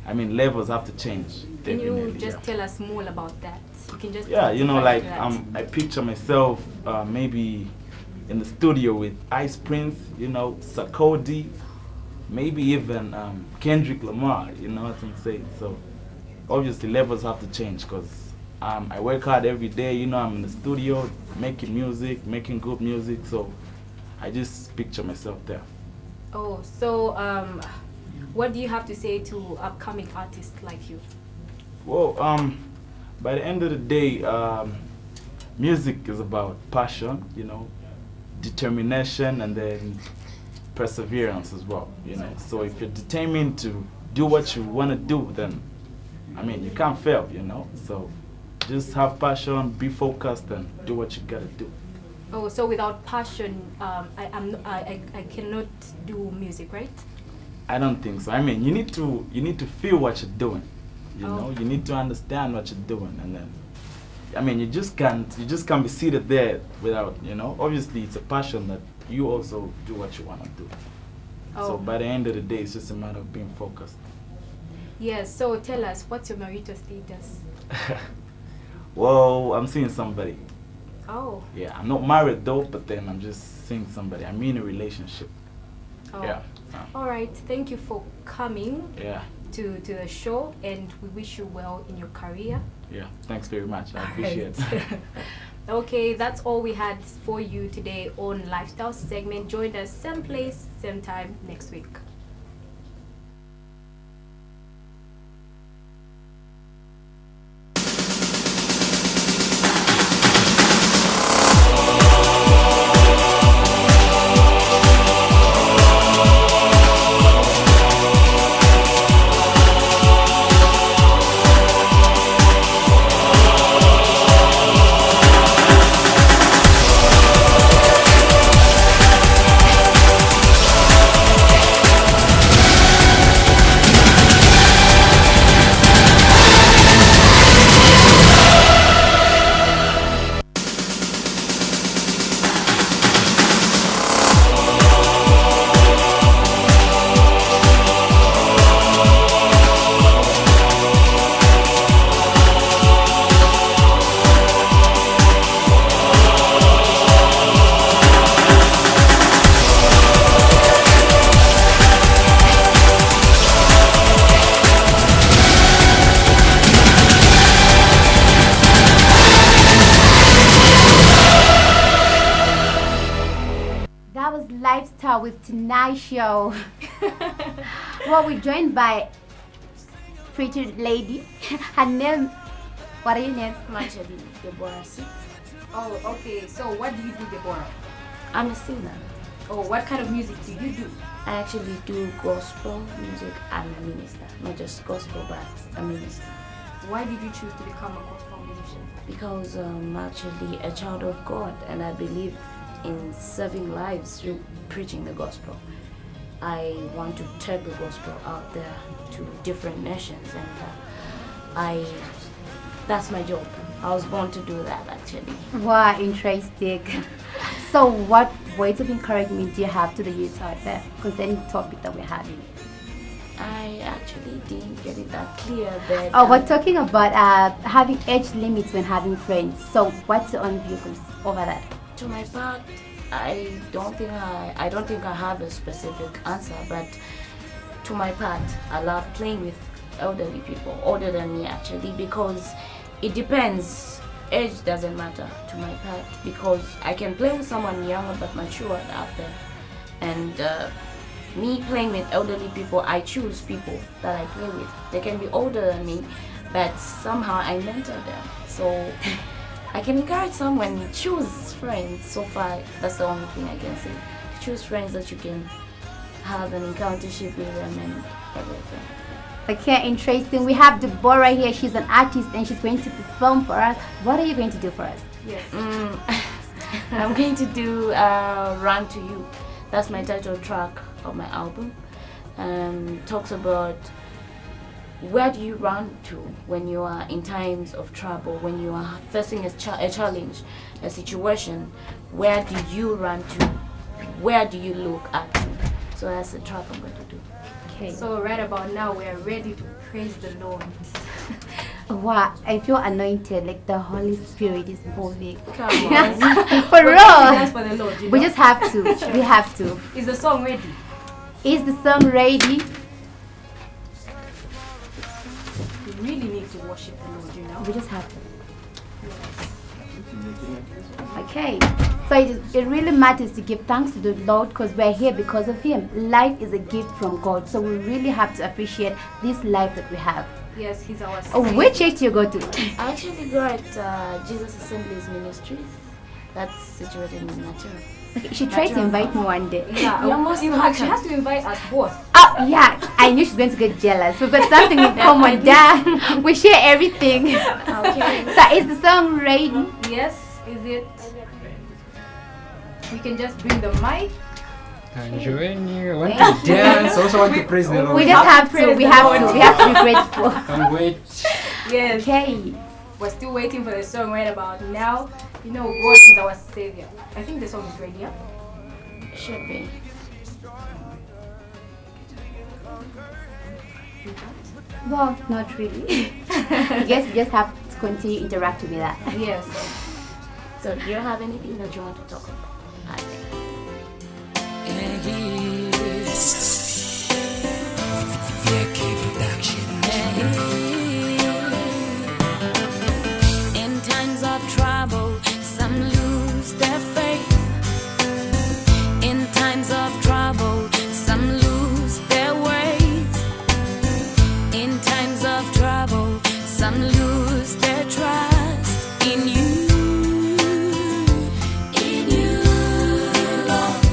I mean, levels have to change. Can you just tell us more about that? You can just you know, like I picture myself maybe in the studio with Ice Prince, you know, Sarkodie, maybe even Kendrick Lamar. You know what I'm saying? So obviously levels have to change because I work hard every day. You know, I'm in the studio making music, making good music. So I just picture myself there. Oh, so what do you have to say to upcoming artists like you? Well, by the end of the day, music is about passion, you know, determination, and then perseverance as well, you know. So if you're determined to do what you want to do, then, I mean, you can't fail, you know. So just have passion, be focused, and do what you gotta do. Oh, so without passion, I cannot do music, right? I don't think so. I mean, you need to feel what you're doing, you Oh. know. You need to understand what you're doing, and then, I mean, you just can't be seated there without, you know. Obviously, it's a passion that you also do what you want to do. Oh. So by the end of the day, it's just a matter of being focused. Yes, so tell us, what's your marital status? Well, I'm seeing somebody. Oh. Yeah, I'm not married though, but then I'm just seeing somebody. I'm in a relationship. Oh. Yeah. All right, thank you for coming Yeah. to the show, and we wish you well in your career. Yeah. Thanks very much. I appreciate it. Okay, that's all we had for you today on Lifestyle segment. Join us same place, same time next week. That was Lifestyle with Tonight Show. Well, we're joined by pretty lady. Her name, what are your names? Marjorie Deborah. Oh, okay. So what do you do, Deborah? I'm a singer. Oh, what kind of music do you do? I actually do gospel music. I'm a minister. Not just gospel, but a minister. Why did you choose to become a gospel musician? Because I'm actually a child of God, and I believe in serving lives through preaching the gospel. I want to take the gospel out there to different nations, and that's my job. I was born to do that, actually. Wow, interesting. So what words of encouragement do you have to the youth out there concerning the topic that we're having? I actually didn't get it that clear, but Oh, we're talking about having age limits when having friends. So what's your own view over that? to my part, I don't think I have a specific answer, but to my part, I love playing with elderly people, older than me actually, because it depends. Age doesn't matter to my part, because I can play with someone younger but mature out there, and me playing with elderly people, I choose people that I play with. They can be older than me, but somehow I mentor them. So I can encourage someone, choose friends. So far, that's the only thing I can say. Choose friends that you can have an encountership with them and everything. Okay, interesting. We have Deborah right here. She's an artist and she's going to perform for us. What are you going to do for us? Yes. I'm going to do Run to You. That's my title track of my album. Talks about where do you run to when you are in times of trouble, when you are facing a challenge, a situation. Where do you run to? Where do you look at to? So that's the track I'm going to do. Okay. So right about now, we are ready to praise the Lord. Wow, I feel anointed, like the Holy Spirit is moving. Come on. For real. Dance for the Lord, you We know? just have to. We have to. Is the song ready? Is the song ready? We really need to worship the Lord, you know? We just have to. Okay, so it really matters to give thanks to the Lord because we're here because of Him. Life is a gift from God, so we really have to appreciate this life that we have. Yes, He's our Oh, Savior. which church do you go to? I actually go at Jesus Assemblies Ministries. That's situated in Natura. She tried to invite me one day. Yeah, You're most in fact, she welcome. has to invite us both. Oh, yeah, I knew she's going to get jealous. We've got something in common, Dad. We share everything. Okay. So is the song ready? Yes, is it? We can just bring the mic. And when you want to dance, I also want to praise the Lord. We just have to. We have to. We have to be grateful. I'm wait. Yes. Okay. We're still waiting for the song right about now. You know, God is our Savior. I think the song is ready, yeah? Should be. Well, not really. I guess we just have to continue interacting with that. Yes. So do you have anything that you want to talk about? In times of trouble, some lose their faith. In times of trouble, some lose their ways. In times of trouble, some lose their trust in you. In you, Lord.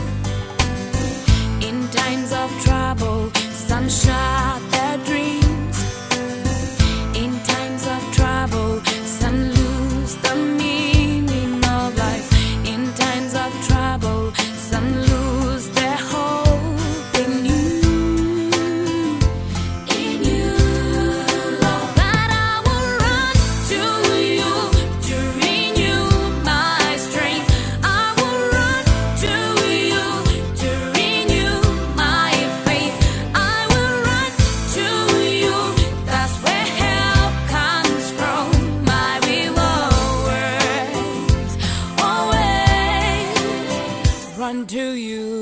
In times of trouble, some shut their dreams. In times of trouble, some lose the meaning of life. In times of trouble, some lose their hope in you. In you, Lord. But I will run to you to renew my strength. I will run to you to renew my faith. I will run to you. That's where help comes from. My rewards always run to you.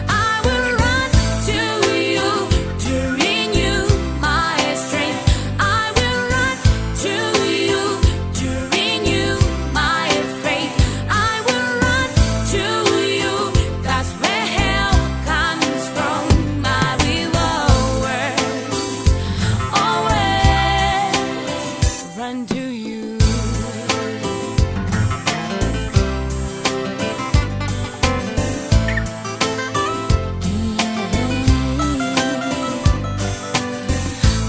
I will run to you to renew my strength. I will run to you to renew my faith. I will run to you. That's where help comes from. My rewards always run to you.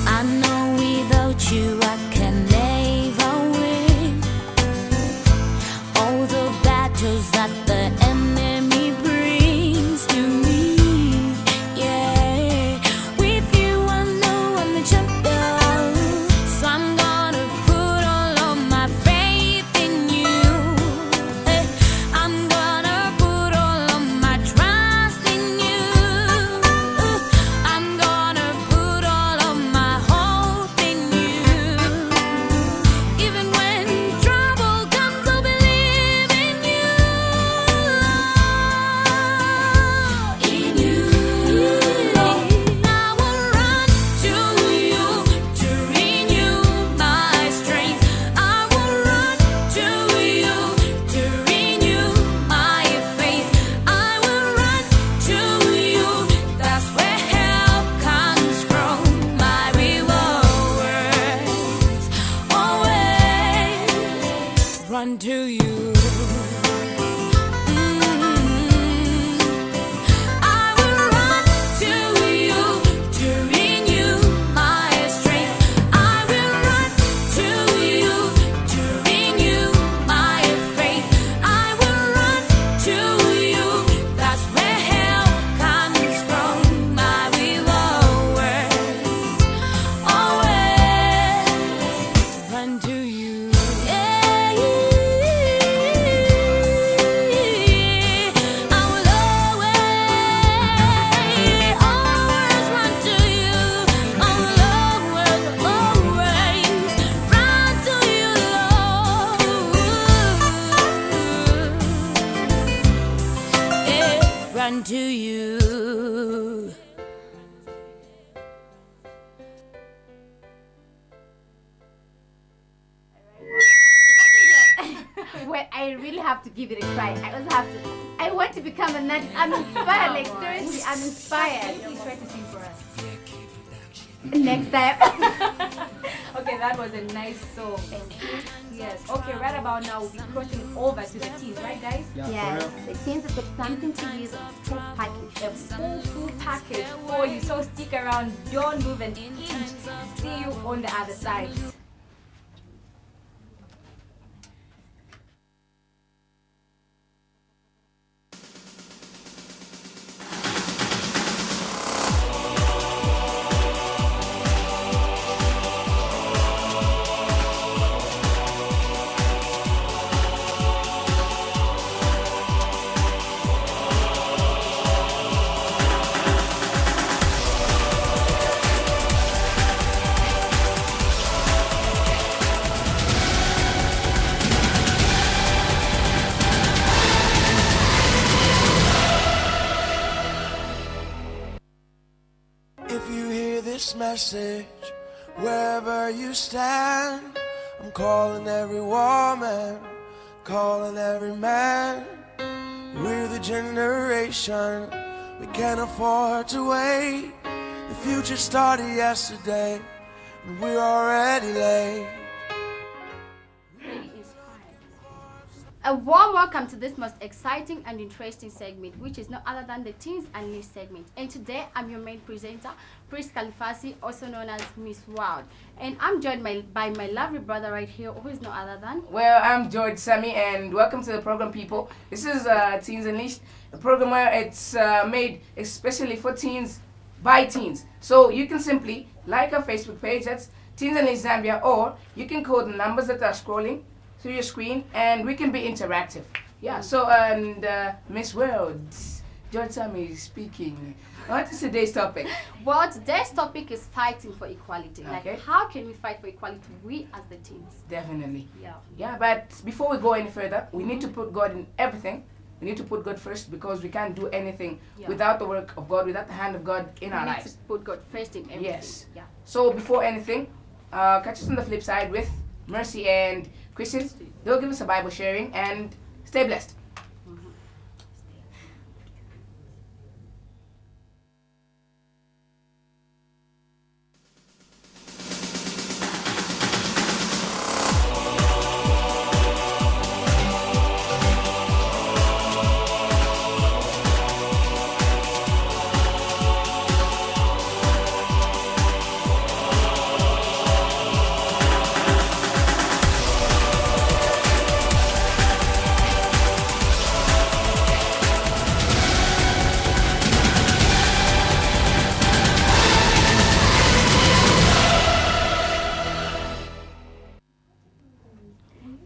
I know without you I can never win. All the battles that the enemy brings to me. Yeah, with you I know I'm the champion. So I'm gonna put all of my faith in you. Hey, I'm gonna put all of my trust in you. I'm gonna put all of my hope in you. Even when trouble comes, I'll believe in you. In you, Lord. I will run to you to renew my strength. I will run to you to renew my faith. I will run to you. That's where help comes from. My rewards always run to you. I will run to you to renew my strength. I will run to you to renew my faith. I will run to you. That's where help comes from. My rewards always run to you. Yeah. wait, I really have to give it a try. I also have to. I want to become a nurse. I'm inspired. Like seriously, I'm inspired. Please try to sing for us. Next time. Okay, that was a nice song. Thank you. Yes. Okay, right about now we'll be crossing over to the teens, right, guys? Yes. The teens have got something to use. Full package. A full package for you. So stick around. Don't move an inch. See you on the other side. If you hear this message, wherever you stand, I'm calling every woman, calling every man. We're the generation, we can't afford to wait. The future started yesterday, and we're already late. A warm welcome to this most exciting and interesting segment, which is no other than the Teens Unleashed segment. And today, I'm your main presenter, Pris Kalifasi, also known as Miss World. And I'm joined by my lovely brother right here, who is no other than... Well, I'm George Sami, and welcome to the program, people. This is Teens Unleashed, a program where it's made especially for teens by teens. So you can simply like our Facebook page, that's Teens Unleashed Zambia, or you can call the numbers that are scrolling through your screen, and we can be interactive. Yeah, so, and Miss World, George Sami speaking. What is today's topic? Well, today's topic is fighting for equality. Okay. Like, how can we fight for equality, we as the teens? Definitely. Yeah. Yeah, but before we go any further, we need to put God in everything. We need to put God first, because we can't do anything without the work of God, without the hand of God in our We need lives. to put God first in everything. Yes. Yeah. So before anything, catch us on the flip side with Mercy and Christian. They'll give us a Bible sharing, and stay blessed.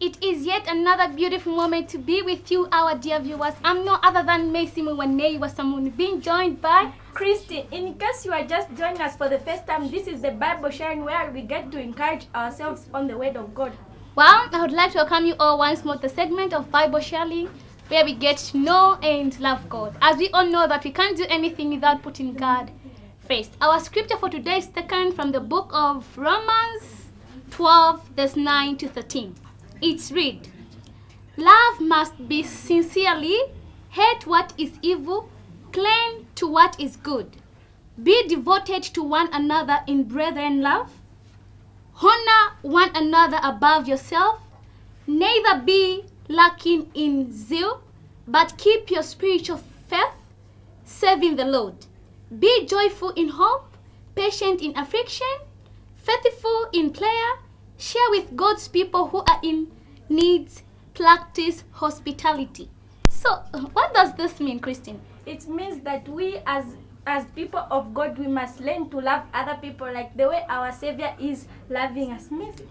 It is yet another beautiful moment to be with you, our dear viewers. I'm no other than Macy Mwanei Wasamuni, being joined by Christy. In case you are just joining us for the first time, this is the Bible sharing where we get to encourage ourselves on the Word of God. Well, I would like to welcome you all once more to the segment of Bible sharing, where we get to know and love God. As we all know that we can't do anything without putting God first. Our scripture for today is taken from the book of Romans 12, verse 9 to 13. It's read, "Love must be sincerely, hate what is evil, cling to what is good. Be devoted to one another in brethren love. Honor one another above yourself. Neither be lacking in zeal, but keep your spiritual faith, serving the Lord. Be joyful in hope, patient in affliction, faithful in prayer. Share with God's people who are in need. Practice hospitality." So, what does this mean, Christine? It means that we as people of God, we must learn to love other people like the way our Savior is loving us.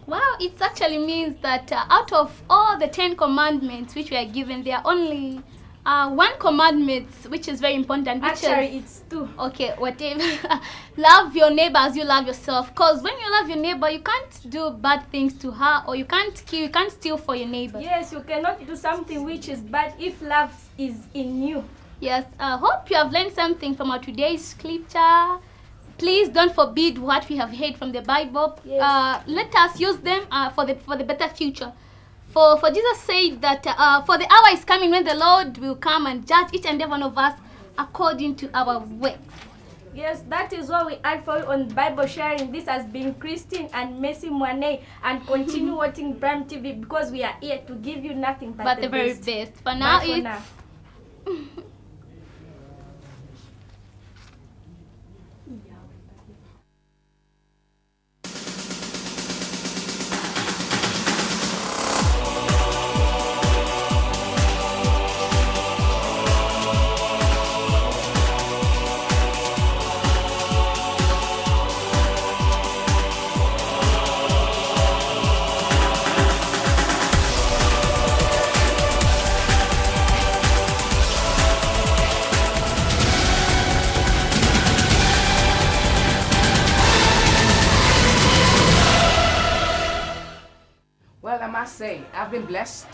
Wow, it actually means that out of all the 10 commandments which we are given, there are only one commandment which is very important. Which Actually, it's two. Okay, whatever. Love your neighbor as you love yourself. Because when you love your neighbor, you can't do bad things to her, or you can't kill, you can't steal for your neighbor. Yes, you cannot do something which is bad if love is in you. Yes, I hope you have learned something from our today's scripture. Please don't forbid what we have heard from the Bible. Yes. Let us use them for the better future For Jesus said that for the hour is coming when the Lord will come and judge each and every one of us according to our works. Yes, that is what we add for you on Bible sharing. This has been Christine and Messi Mwane, and continue watching Bram TV because we are here to give you nothing but the very best. For now, Bye for now. Well, I must say, I've been blessed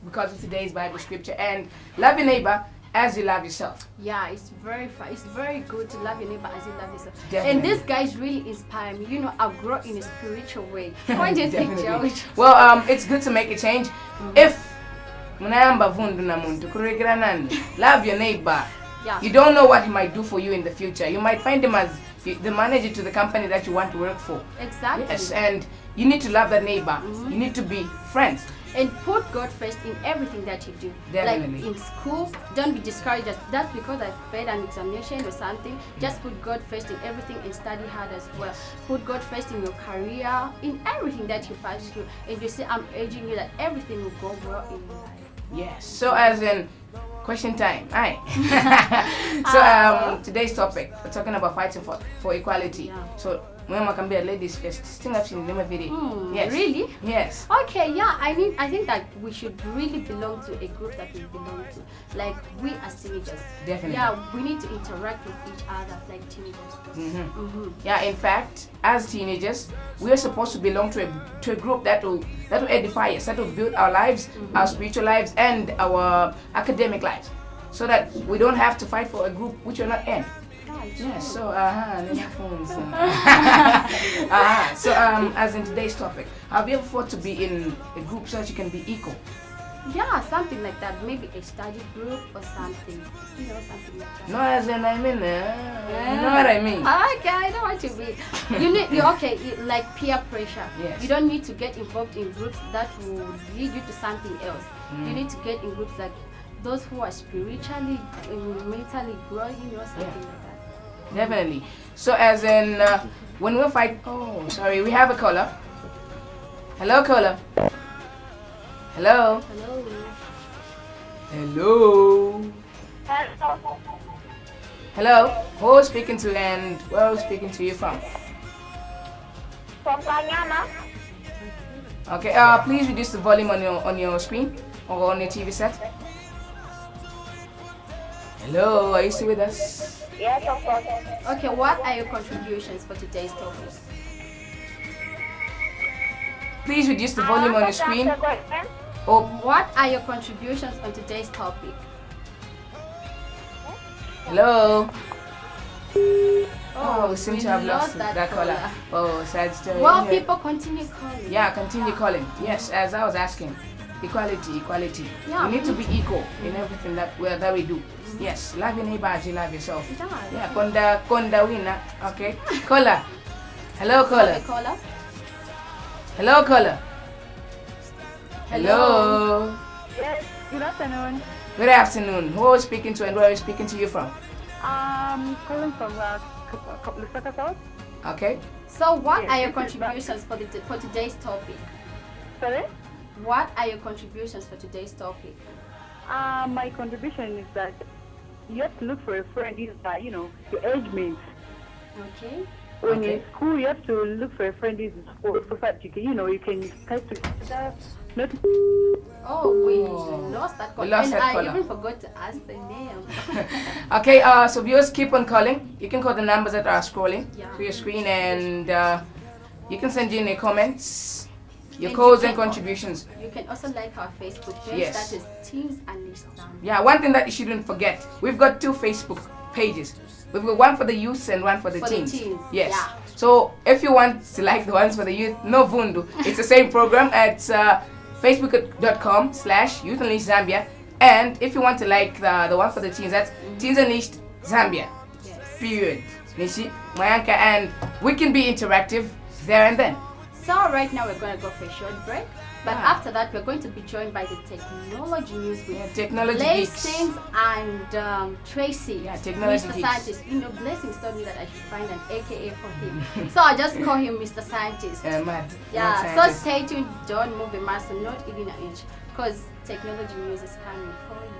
because of today's Bible scripture. And love your neighbor as you love yourself. Yeah, it's very good to love your neighbor as you love yourself. Definitely. And this guys really inspire me. You know, I'll grow in a spiritual way. What do you think, Definitely. George? Well, it's good to make a change. If munayamba vundu na muntu kuregera nani, love your neighbor. Yeah. You don't know what he might do for you in the future. You might find him as the manager to the company that you want to work for. Exactly. Yes, and you need to love that neighbor. You need to be friends. And put God first in everything that you do. Definitely. Like in school, don't be discouraged. That's because I failed an examination or something. Just put God first in everything and study hard as well. Put God first in your career, in everything that you pass through. And you see, I'm urging you that everything will go well in your life. Yes. So as in question time. Aye. So today's topic, we're talking about fighting for equality. Yeah. So Mama can be a ladies first. Still have seen the video. Yes. Really? Yes. Okay, yeah. I think that we should really belong to a group that we belong to. Like we as teenagers. Definitely. Yeah, we need to interact with each other like teenagers. Yeah, in fact, as teenagers, we are supposed to belong to a group that will edify us, that will build our lives, our spiritual lives, and our academic lives, so that we don't have to fight for a group which we're not in. Yes. So so as in today's topic, have you ever thought to be in a group so that you can be equal? Yeah, something like that. Maybe a study group or something. You know, something like that. No, as in I mean, you know what I mean. Okay, I know what you mean. Like peer pressure. Yes. You don't need to get involved in groups that will lead you to something else. You need to get in groups like those who are spiritually and mentally growing, you know, something like that. Definitely. So as in when we fight, we have a caller. Hello, caller. Hello. Hello. Hello. Who is speaking to and where are we speaking to you from? From Kanyama. Okay. Please reduce the volume on your screen or on your TV set. Hello. Are you still with us? Yes, of course. Okay, what are your contributions for today's topic? Please reduce the volume on your screen. What are your contributions on today's topic? Hello. We seem to have lost lost that caller. Oh, sad story. Well, people continue calling. Yeah, continue calling. Yes, as I was asking, equality. Yeah. We need to be equal in everything that we do. Yes, love your neighbor as you love yourself. Yeah, konda winner. Okay, caller. Hello, caller. Okay, caller. Hello, caller. Hello. Yes, good afternoon. Good afternoon. Who are you speaking to and where are you speaking to you from? Calling from Lusaka South. Okay. So what Yes, are your this is contributions for today's topic? Sorry? What are your contributions for today's topic? My contribution is that you have to look for a friend who's, your age mates. Okay. When you're in school, you have to look for a friend who's in school so that you can type together. Not We lost that caller. We lost and that I caller. even forgot to ask the name. Okay, so viewers, keep on calling. You can call the numbers that are scrolling to your screen, and you can send in your comments, your And codes you and can contributions. You can also like our Facebook page. Yes. That is Teens Unleashed Sound. Yeah, one thing that you shouldn't forget, we've got 2 Facebook pages. We've got one for the youth and one for the teens. Yes. Yeah. So if you want to like the ones for the youth, no vundu. It's the same program. It's Facebook.com/Youth Unleashed Zambia. And if you want to like the one for the teens, that's Teens Unleashed Zambia. Period. Nishi, Mayanka, and we can be interactive there and then. So right now we're going to go for a short break. But after that, we're going to be joined by the technology news with technology Blessings and Tracy. Yeah, technology Mr. geeks. Scientist. You know, Blessings told me that I should find an AKA for him. So I just call him Mr. Scientist. Mad So stay tuned. Don't move the mouse, not even an inch, because technology news is coming for you.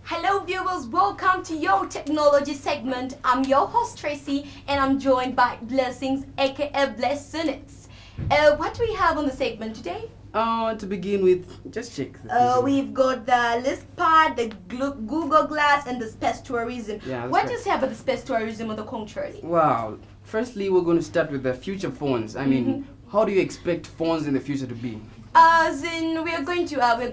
Hello viewers, welcome to your technology segment. I'm your host Tracy and I'm joined by Blessings aka Bless Sonnets. What do we have on the segment today? To begin with, just check. We've got the list pad, the Google Glass and the space tourism. Yeah, what right. do you say about the space tourism on the contrary? Wow. Firstly, we're going to start with the future phones. I mean, how do you expect phones in the future to be? As in, we're going to have a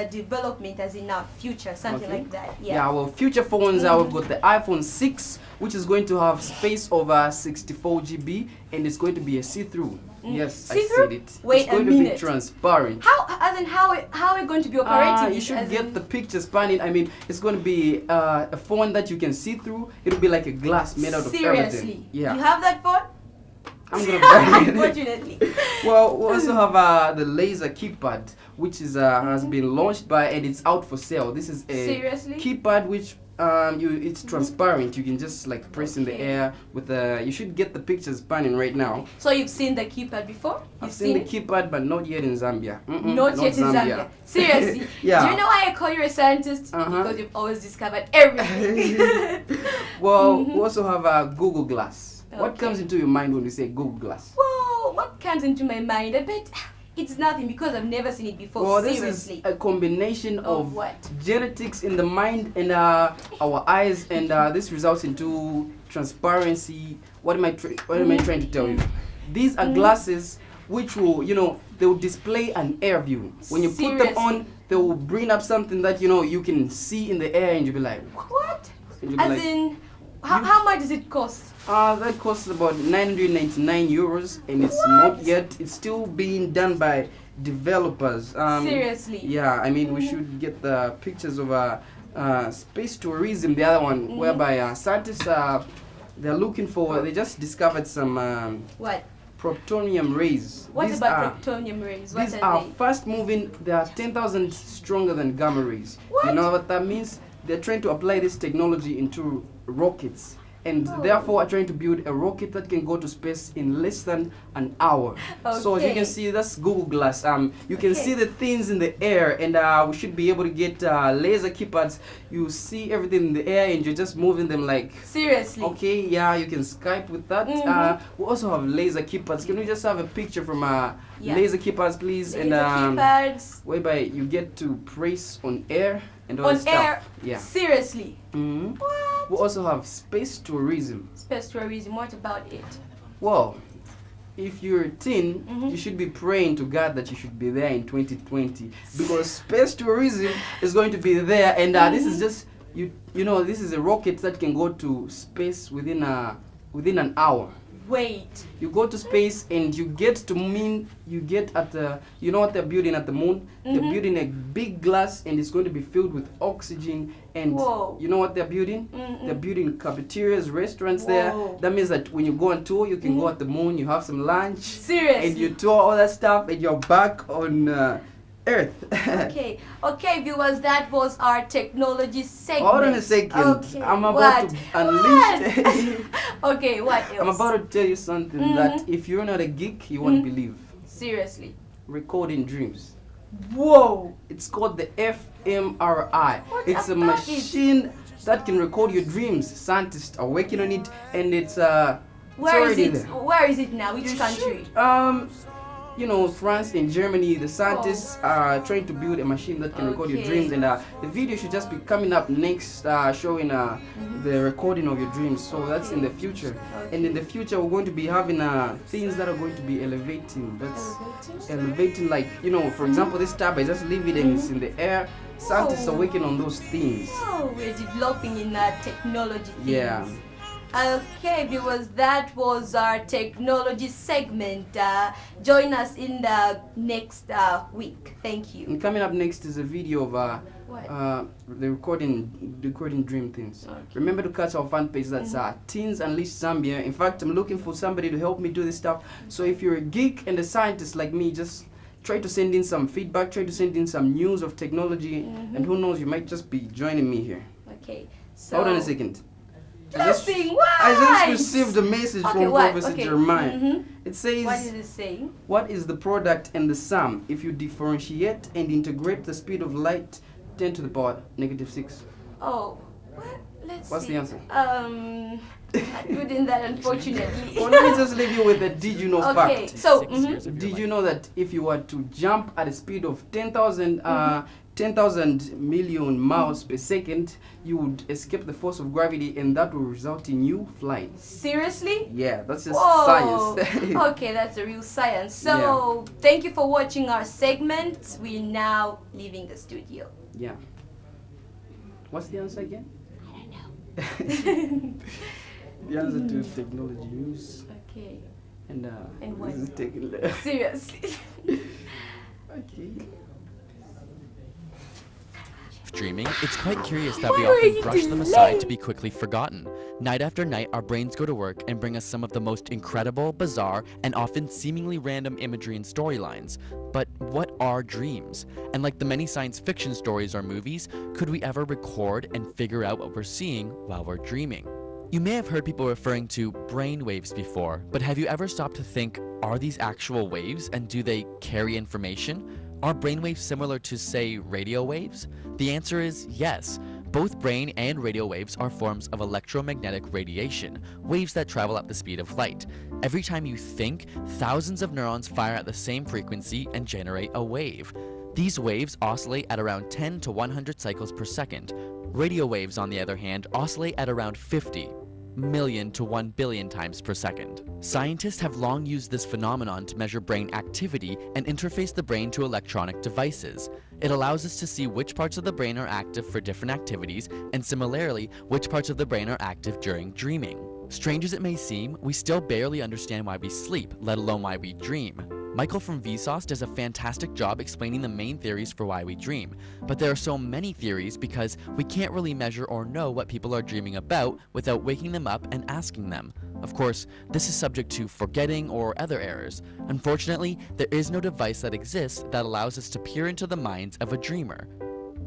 development as in our future, something like that. Yeah, well, future phones, we've got the iPhone 6, which is going to have space over 64 GB, and it's going to be a see-through. Yes, See-through? I said it. Wait it's going a to minute. be transparent. How are we going to be operating? You it, should as get in- the picture spanning. I mean, it's going to be a phone that you can see through. It'll be like a glass made out of Seriously? everything. Yeah. You have that phone? I'm gonna buy it. Unfortunately. Well, we also have the laser keypad, which is has been launched and it's out for sale. This is a Seriously? keypad which it's transparent. You can just like press in the air with you should get the pictures panning right now. So you've seen the keypad before? I've seen the keypad, but not yet in Zambia. Not yet in Zambia. Seriously. Yeah. Do you know why I call you a scientist? Because you've always discovered everything. Well, we also have a Google Glass. What comes into your mind when you say Google Glass? Well, what comes into my mind? I bet it's nothing because I've never seen it before. Well, this Seriously. is a combination of what? genetics in the mind and our eyes, and this results into transparency. What am I trying to tell you? These are glasses which will, they will display an air view. When you put them on, they will bring up something that you can see in the air, and you'll be like, what? And you'll be As like, in, how much does it cost? that costs about 999 euros, and it's not yet. It's still being done by developers. Seriously? Yeah, I mean, we should get the pictures of space tourism, the other one, whereby scientists they're looking for. They just discovered some what? Protonium rays. What These about protonium rays? What These are are they? fast moving. They are 10,000 stronger than gamma rays. You know what that means? They're trying to apply this technology into rockets, and therefore are trying to build a rocket that can go to space in less than an hour. So as you can see, that's Google Glass. You can see the things in the air, and we should be able to get laser keypads. You see everything in the air, and you're just moving them like. Seriously? Okay, yeah, you can Skype with that. We also have laser keypads. Can we just have a picture from laser keypads, please? Laser and keypads. whereby you get to press on air and all On that stuff. air? Yeah. Seriously? We also have space tourism. Space tourism, what about it? Well, if you're a teen, you should be praying to God that you should be there in 2020, because space tourism is going to be there, and this is just this is a rocket that can go to space within an hour. Wait. You go to space and you get to at the, you know what they're building at the moon? They're building a big glass, and it's going to be filled with oxygen, and you know what they're building? They're building cafeterias, restaurants there. That means that when you go on tour, you can go at the moon, you have some lunch. Seriously? And you tour all that stuff, and you're back on Earth. Okay, viewers, that was our technology segment. Hold on a second. Okay. I'm about to unleash. Okay, what else? I'm about to tell you something that if you're not a geek, you won't believe. Seriously. Recording dreams. Whoa. It's called the fMRI. It's a about machine that can record your dreams. Scientists are working on it, and it's Where is already it? there. Where is it now? Which country? You know, France and Germany, the scientists are trying to build a machine that can record your dreams, and the video should just be coming up next, showing the recording of your dreams. So that's in the future. And in the future, we're going to be having things that are going to be elevating. That's elevating, like, you know, for example, this tab, I just leave it and it's in the air. Scientists are working on those things. Oh, we're developing in that technology things. Yeah. Okay, viewers, that was our technology segment. Join us in the next week. Thank you. And coming up next is a video of the recording dream things. Remember to catch our fan page. That's Teens Unleashed Zambia. In fact, I'm looking for somebody to help me do this stuff. So if you're a geek and a scientist like me, just try to send in some feedback, try to send in some news of technology, and who knows, you might just be joining me here. Okay, so Hold on a second. Blessing, I just received a message from Professor Jeremiah. It says, what is it saying? What is the product and the sum if you differentiate and integrate the speed of light 10 to the power -6? Oh, what? What's the answer? Not good in that, unfortunately. Well, let me just leave you with a did you know fact. Okay, so did you know that if you were to jump at a speed of 10,000 million miles per second, you would escape the force of gravity, and that will result in you flying? Seriously? Yeah, that's just Whoa. science. Okay, that's a real science. So, thank you for watching our segment. We're now leaving the studio. Yeah. What's the answer again? I don't know. The answer to technology news. Okay. And what? this is taking Seriously. Okay. Dreaming, it's quite curious that we Why are often you brush them aside to be quickly forgotten. Night after night, our brains go to work and bring us some of the most incredible, bizarre, and often seemingly random imagery and storylines. But what are dreams? And like the many science fiction stories or movies, could we ever record and figure out what we're seeing while we're dreaming? You may have heard people referring to brain waves before, but have you ever stopped to think, are these actual waves and do they carry information? Are brainwaves similar to, say, radio waves? The answer is yes. Both brain and radio waves are forms of electromagnetic radiation, waves that travel at the speed of light. Every time you think, thousands of neurons fire at the same frequency and generate a wave. These waves oscillate at around 10 to 100 cycles per second. Radio waves, on the other hand, oscillate at around 50 million to 1 billion times per second. Scientists have long used this phenomenon to measure brain activity and interface the brain to electronic devices. It allows us to see which parts of the brain are active for different activities, and similarly, which parts of the brain are active during dreaming. Strange as it may seem, we still barely understand why we sleep, let alone why we dream. Michael from Vsauce does a fantastic job explaining the main theories for why we dream, but there are so many theories because we can't really measure or know what people are dreaming about without waking them up and asking them. Of course, this is subject to forgetting or other errors. Unfortunately, there is no device that exists that allows us to peer into the minds of a dreamer.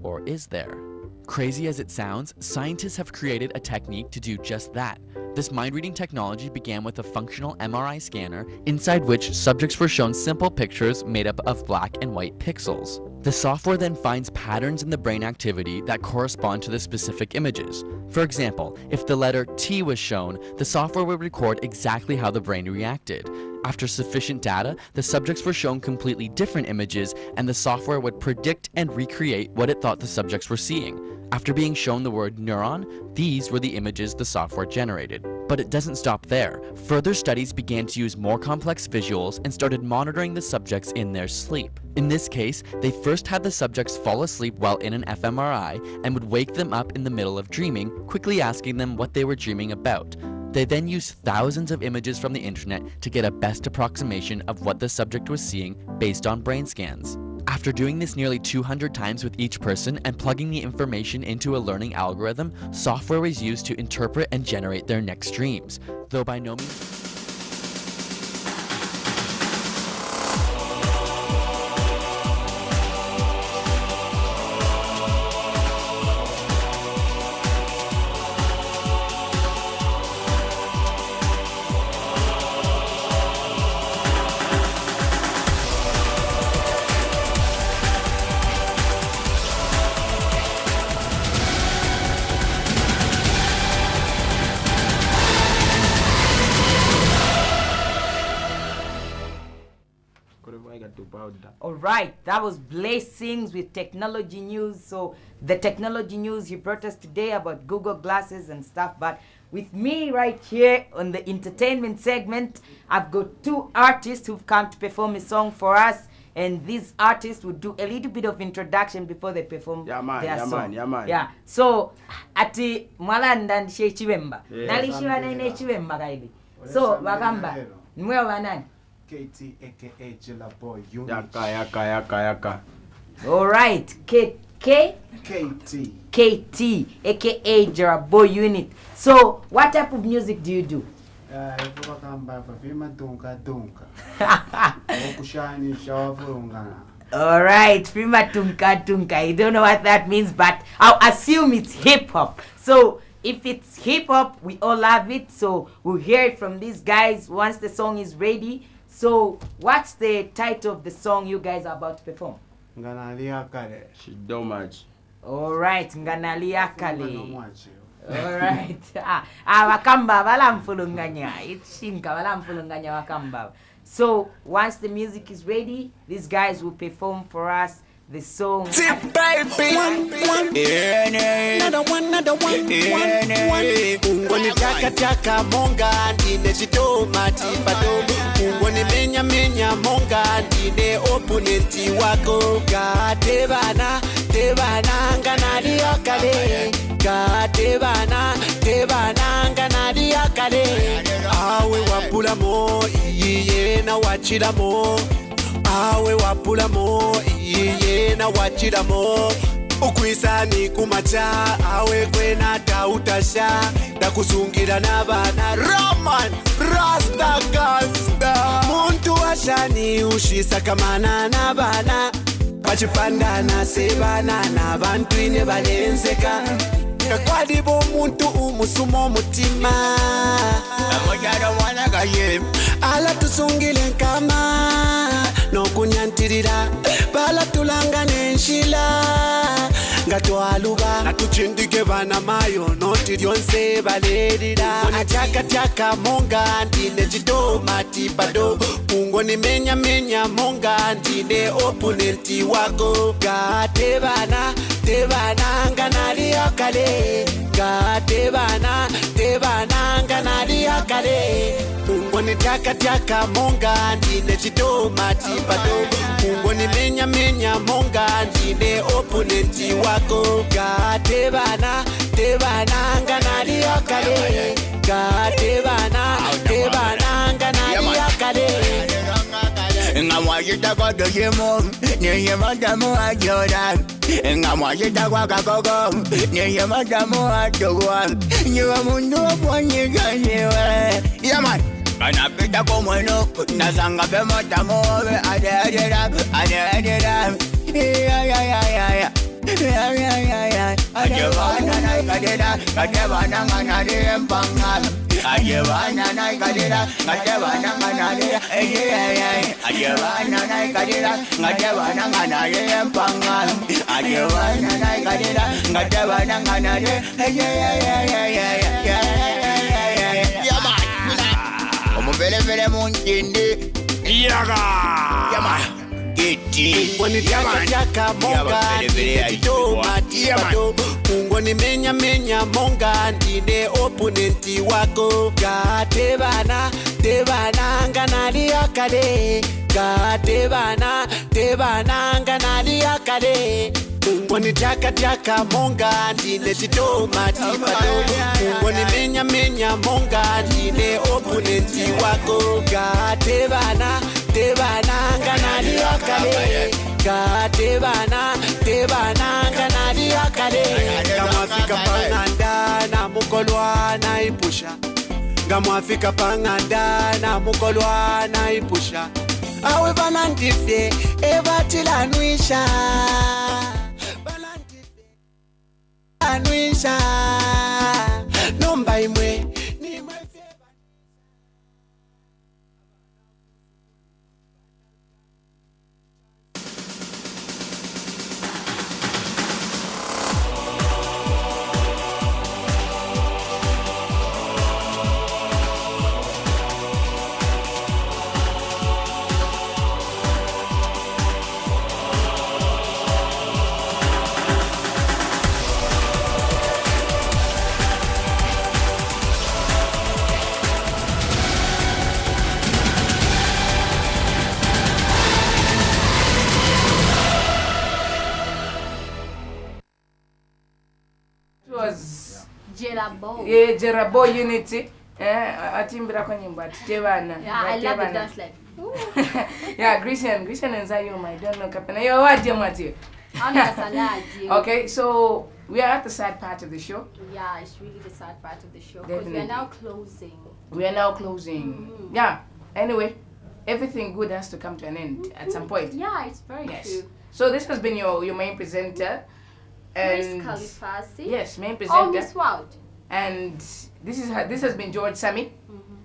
Or is there? Crazy as it sounds, scientists have created a technique to do just that. This mind-reading technology began with a functional MRI scanner, inside which subjects were shown simple pictures made up of black and white pixels. The software then finds patterns in the brain activity that correspond to the specific images. For example, if the letter T was shown, the software would record exactly how the brain reacted. After sufficient data, the subjects were shown completely different images, and the software would predict and recreate what it thought the subjects were seeing. After being shown the word neuron, these were the images the software generated. But it doesn't stop there. Further studies began to use more complex visuals and started monitoring the subjects in their sleep. In this case, they first had the subjects fall asleep while in an fMRI and would wake them up in the middle of dreaming, quickly asking them what they were dreaming about. They then used thousands of images from the internet to get a best approximation of what the subject was seeing based on brain scans. After doing this nearly 200 times with each person and plugging the information into a learning algorithm, software was used to interpret and generate their next dreams, though by no means... about that. All right, that was Blessings with technology news. So the technology news he brought us today about Google Glasses and stuff. But with me right here on the entertainment segment, I've got two artists who've come to perform a song for us. And these artists will do a little bit of introduction before they perform their song. Yeah. So ati mwalanda ndishe chiwemba. Nalishiwa nene chiwemba kaili. So wakamba mwe wanani? KT aka Jilla Boy Unit. Yaka. All right. KT aka Jilla Boy Unit. So what type of music do you do? All right, Prima Tunka. I don't know what that means, but I'll assume it's hip hop. So if it's hip hop, we all love it. So we'll hear it from these guys once the song is ready. So what's the title of the song you guys are about to perform? She don't much. All right, Nganalia Kale. All right. Wakamba walamfulunganya. Itshinka walamfulunganya wakamba. So once the music is ready, these guys will perform for us the song. Tip baby. Another one. Ungoni taka monga ndine chitoma tipado. Ungoni menya monga ndine opponenti wako. Tebana nganali yakale. Tebana nganali yakale. Awe wapulamo iye na wachilamo. Awe wapulamo iye na wachilamo. Ukwisani kumacha awe kwena tautasha ndakusungira n'abana Roman Rasta Gangsta muntu washani ushisa kamana n'abana bachipandana sebana n'abantu ine balenzeka kwadi bo muntu umusumo mutima amojara wana gaye ala tusungile nkama no kunyantirira bala tulangane nshila ngatwaluba natuchindike bana mayo noti lyonse balerira ataka monga ndine chitoma tipado ungoni menya monga ndine opponenti wako tebana nganali yakale tebana nganali yakale ungoni taka monga ndine chitoma tipado ungoni menya monga ndine opponenti wako tebana nganali yakale tebana nganali yakale Ngamwajita kwa dojemo, niye madamu ajora. Ngamwajita kwa kakogo, niye madamu ajogwa. Niye mundu wapwanyi kanyewe. Yaman, kanapita kumweno, nasanga pe madamu wabe. Ade. Ajebana na ikadera, kadebana nganari empanga. Ajebana na ikadera, kadebana nganari. Ajebana na ikadera, kadebana nganari empanga. Ajebana na ikadera, kadebana nganari. Omuvele munjindi. Yaga. Ungoni taka monga ndine chitoma tipado ungoni menya monga ndine opponenti wako tebana nganali yakale tebana nganali yakale ungoni taka monga ndine chitoma tipado ungoni menya monga ndine opponenti wako tebana nganali yakale tebana nganali yakale ngamwafika panganda na mukolwa na ipusha ngamwafika panganda na mukolwa na ipusha awe banandifye ebatilanwisha nomba imwe Jelabo. Yeah, Jelabo Unity. Atimbira kwa nyimbo atitebana. Yeah, I love the dance like. Yeah, Grecian and Zion, I don't know kapena. Yo, what dear Matthew? Okay, so we are at the sad part of the show. Yeah, it's really the sad part of the show because we are now closing. Yeah. Anyway, everything good has to come to an end at some point. Yeah, it's very true. So this has been your main presenter. And Miss Kalifasi. Yes, main presenter. Oh, Miss World. And this has been George Sami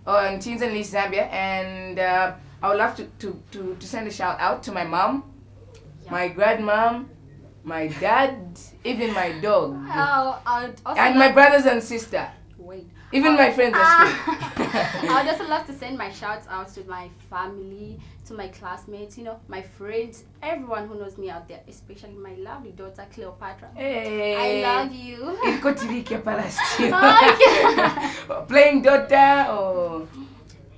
on Teens and Least Zambia. And I would love to send a shout out to my mom, my grandmom, my dad, even my dog, and my brothers and sister. Wait. Even my friends at school. I would also love to send my shouts out to my family, to my classmates, my friends, everyone who knows me out there, especially my lovely daughter Cleopatra. Hey. I love you. Playing daughter or?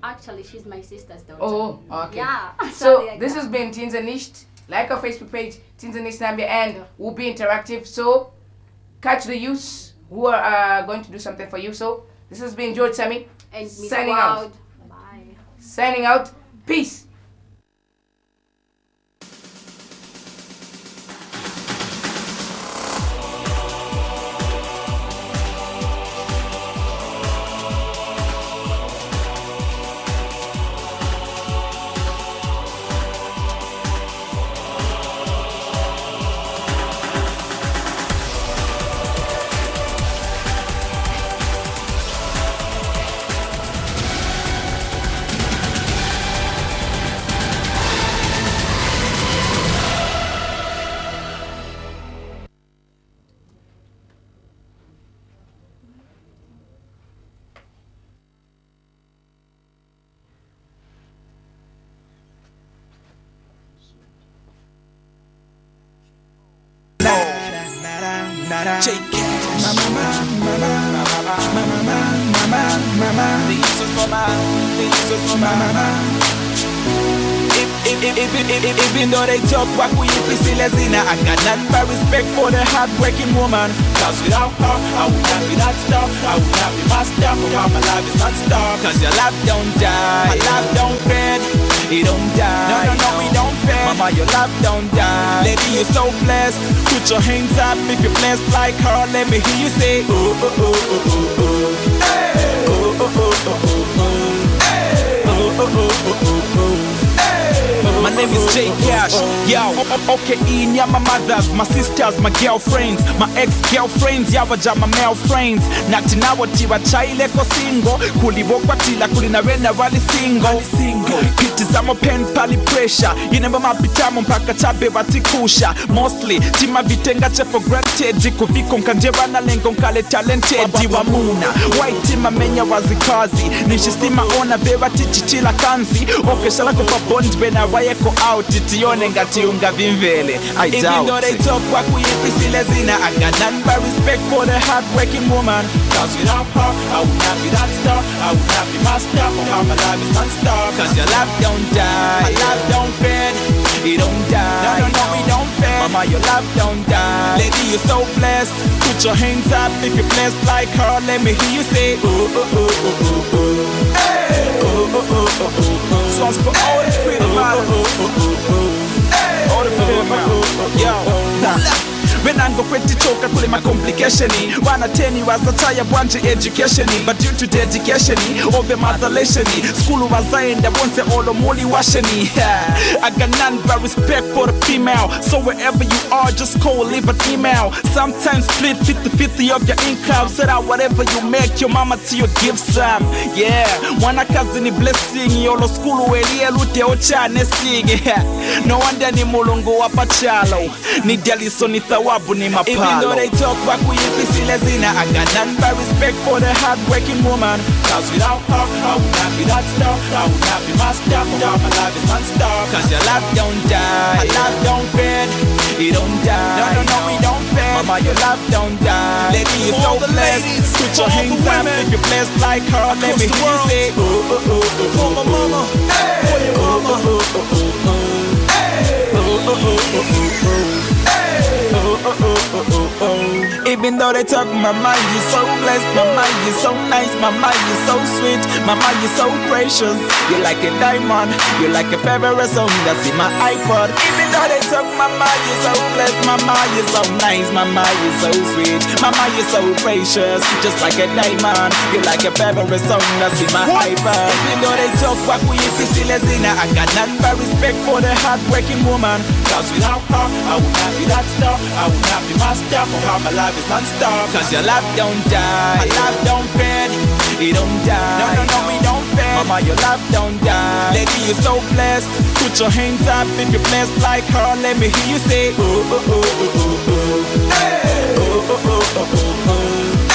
Actually, she's my sister's daughter. Oh, okay. Yeah. So this has been Teens Unleashed. Like our Facebook page, Teens Unleashed Zambia, and we'll be interactive. So catch the youths who are going to do something for you. So this has been George Sami and Miss signing out. Bye. Signing out. Peace. Even though they talk what we still as in I got nothing but respect for the hard-working woman. Cause without her, I would not be that star. I would not be my star. For my life is not star. Cause your life don't die. My life don't fade. It don't die. No, we don't fade. Mama, your life don't die. Lady, you're so blessed. Put your hands up if you're blessed like her. Let me hear you say, oh, oh, oh, oh, oh, oh. Hey. Oh, oh, oh, oh, oh, oh. Hey. Oh, oh, oh, oh, oh, oh. My name is J Cash, yo, okay, yeah, my mothers, my sisters, my girlfriends, my ex-girlfriends, yawaja my male friends. Nakti nawati wachaileko single, kulibokwatila kulina wena wali single. Pitizamo pen pali pressure, inemba mapitamo mpaka chabe watikusha. Mostly, tima vitenga che for granted, jikuviko mkanjewa na lengo mkale talented. Diwa muna, white tima menya wazikazi, nishistima ona beba tichichila kanzi. Okay, shalako pa bond bena wayeko out, titione ngati unga vimvele. I doubt. Even though they talk what we zina, I got nothing but respect for the hard-working woman. Cause without her, I would not be that star. I would not be my star. For how my life is not star. Cause your life don't die. My life don't fade. It don't die. No, we don't fade. Mama, your life don't die. Lady, you're so blessed. Put your hands up if you're blessed like her. Let me hear you say, oh, oh, oh, oh, oh, oh. Hey. Oh, oh, oh, oh, oh, oh. Songs for all the pretty models. All the females. Yo. When I go kweti choka kule my complication wana teni wasataya bwanje education but due to dedication of the motherlation school wazaenda bonse olo muli washeni. I got none but respect for the female, so wherever you are just call, leave an email. Sometimes split 50-50 of your income, set out whatever you make your mama to your give some. Yeah, wana kazi ni blessing yolo school welie lute ochane sing. No wonder ni mulungu wapachalo ni dialiso ni thawabu ni mapalo. Even though they talk what we zina, I got nothing but respect for the hard-working woman. Cause without her, I would not be that star. I would not be my star. For my life is not star. Cause your life don't die. My life don't fade. It don't die. No, we don't fade. Mama, your life don't die. Lady, you're so blessed. Put your hands up if you're blessed like her. Let me hear you say, oh, oh, oh, oh, oh. For my mama. Hey. For your mama. Oh, oh, oh, oh, oh. Hey. Oh, oh, oh, oh, oh, oh. Even Even though they talk, my mind is so blessed, my mind is so nice, my mind is so sweet, my mind is so precious. You're like a diamond, you're like a favorite song that's in my iPod. Even though they talk, my mind is so blessed, my mind is so nice, my mind is so sweet, my mind is so precious. Just like a diamond, you're like a favorite song that's in my iPod. Even though they talk, what we I got nothing but respect for the hard-working woman. Cause without her, I would not be that star, I would not be my star, for how my life is non-stop. Cause your life don't die, my life don't fade, it don't die. No, we don't fade, mama, your life don't die. Lady, you're so blessed, put your hands up if you're blessed like her. Let me hear you say, oh, oh, oh, oh, oh, oh. Hey. Oh, oh, oh, oh, oh, oh.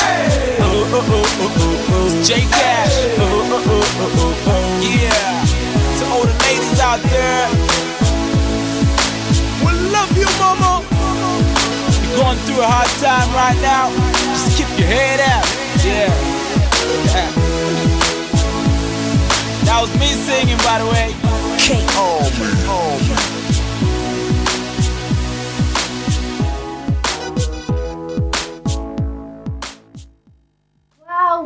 Hey. Oh, oh, oh, oh, oh, oh. J Cash, oh, oh, oh, oh, oh, oh. Yeah. To all the ladies out there, we love you, mama. You're going through a hard time right now, just keep your head up. Yeah. That was me singing, by the way.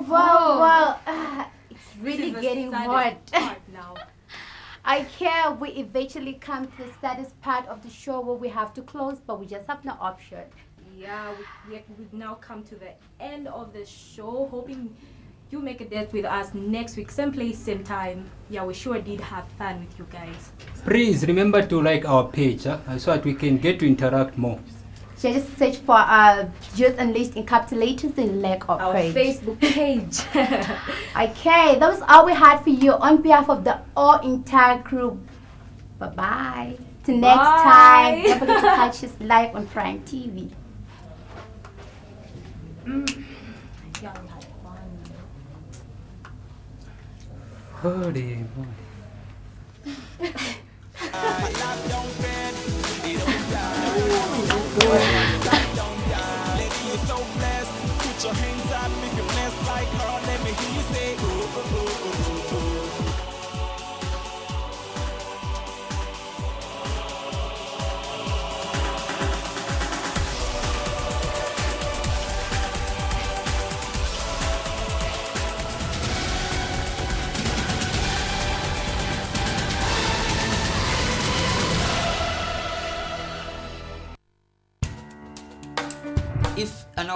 Wow. It's really This is the getting saddest hot. part now. I care we eventually come to the saddest part of the show where we have to close, but we just have no option. Yeah, we've now come to the end of the show. Hoping you make a date with us next week, same place, same time. Yeah, we sure did have fun with you guys. Please remember to like our page so that we can get to interact more. Just search for Youth Unleashed Encapsulators and like our page. Facebook page. Okay, that was all we had for you on behalf of the all entire crew. Bye-bye. Till next time. Don't forget to catch us live on Prime TV. Yeah, we had fun. Holy Put your hands up if you're blessed like her. Let me hear you say, oh, oh, oh, oh, oh. If an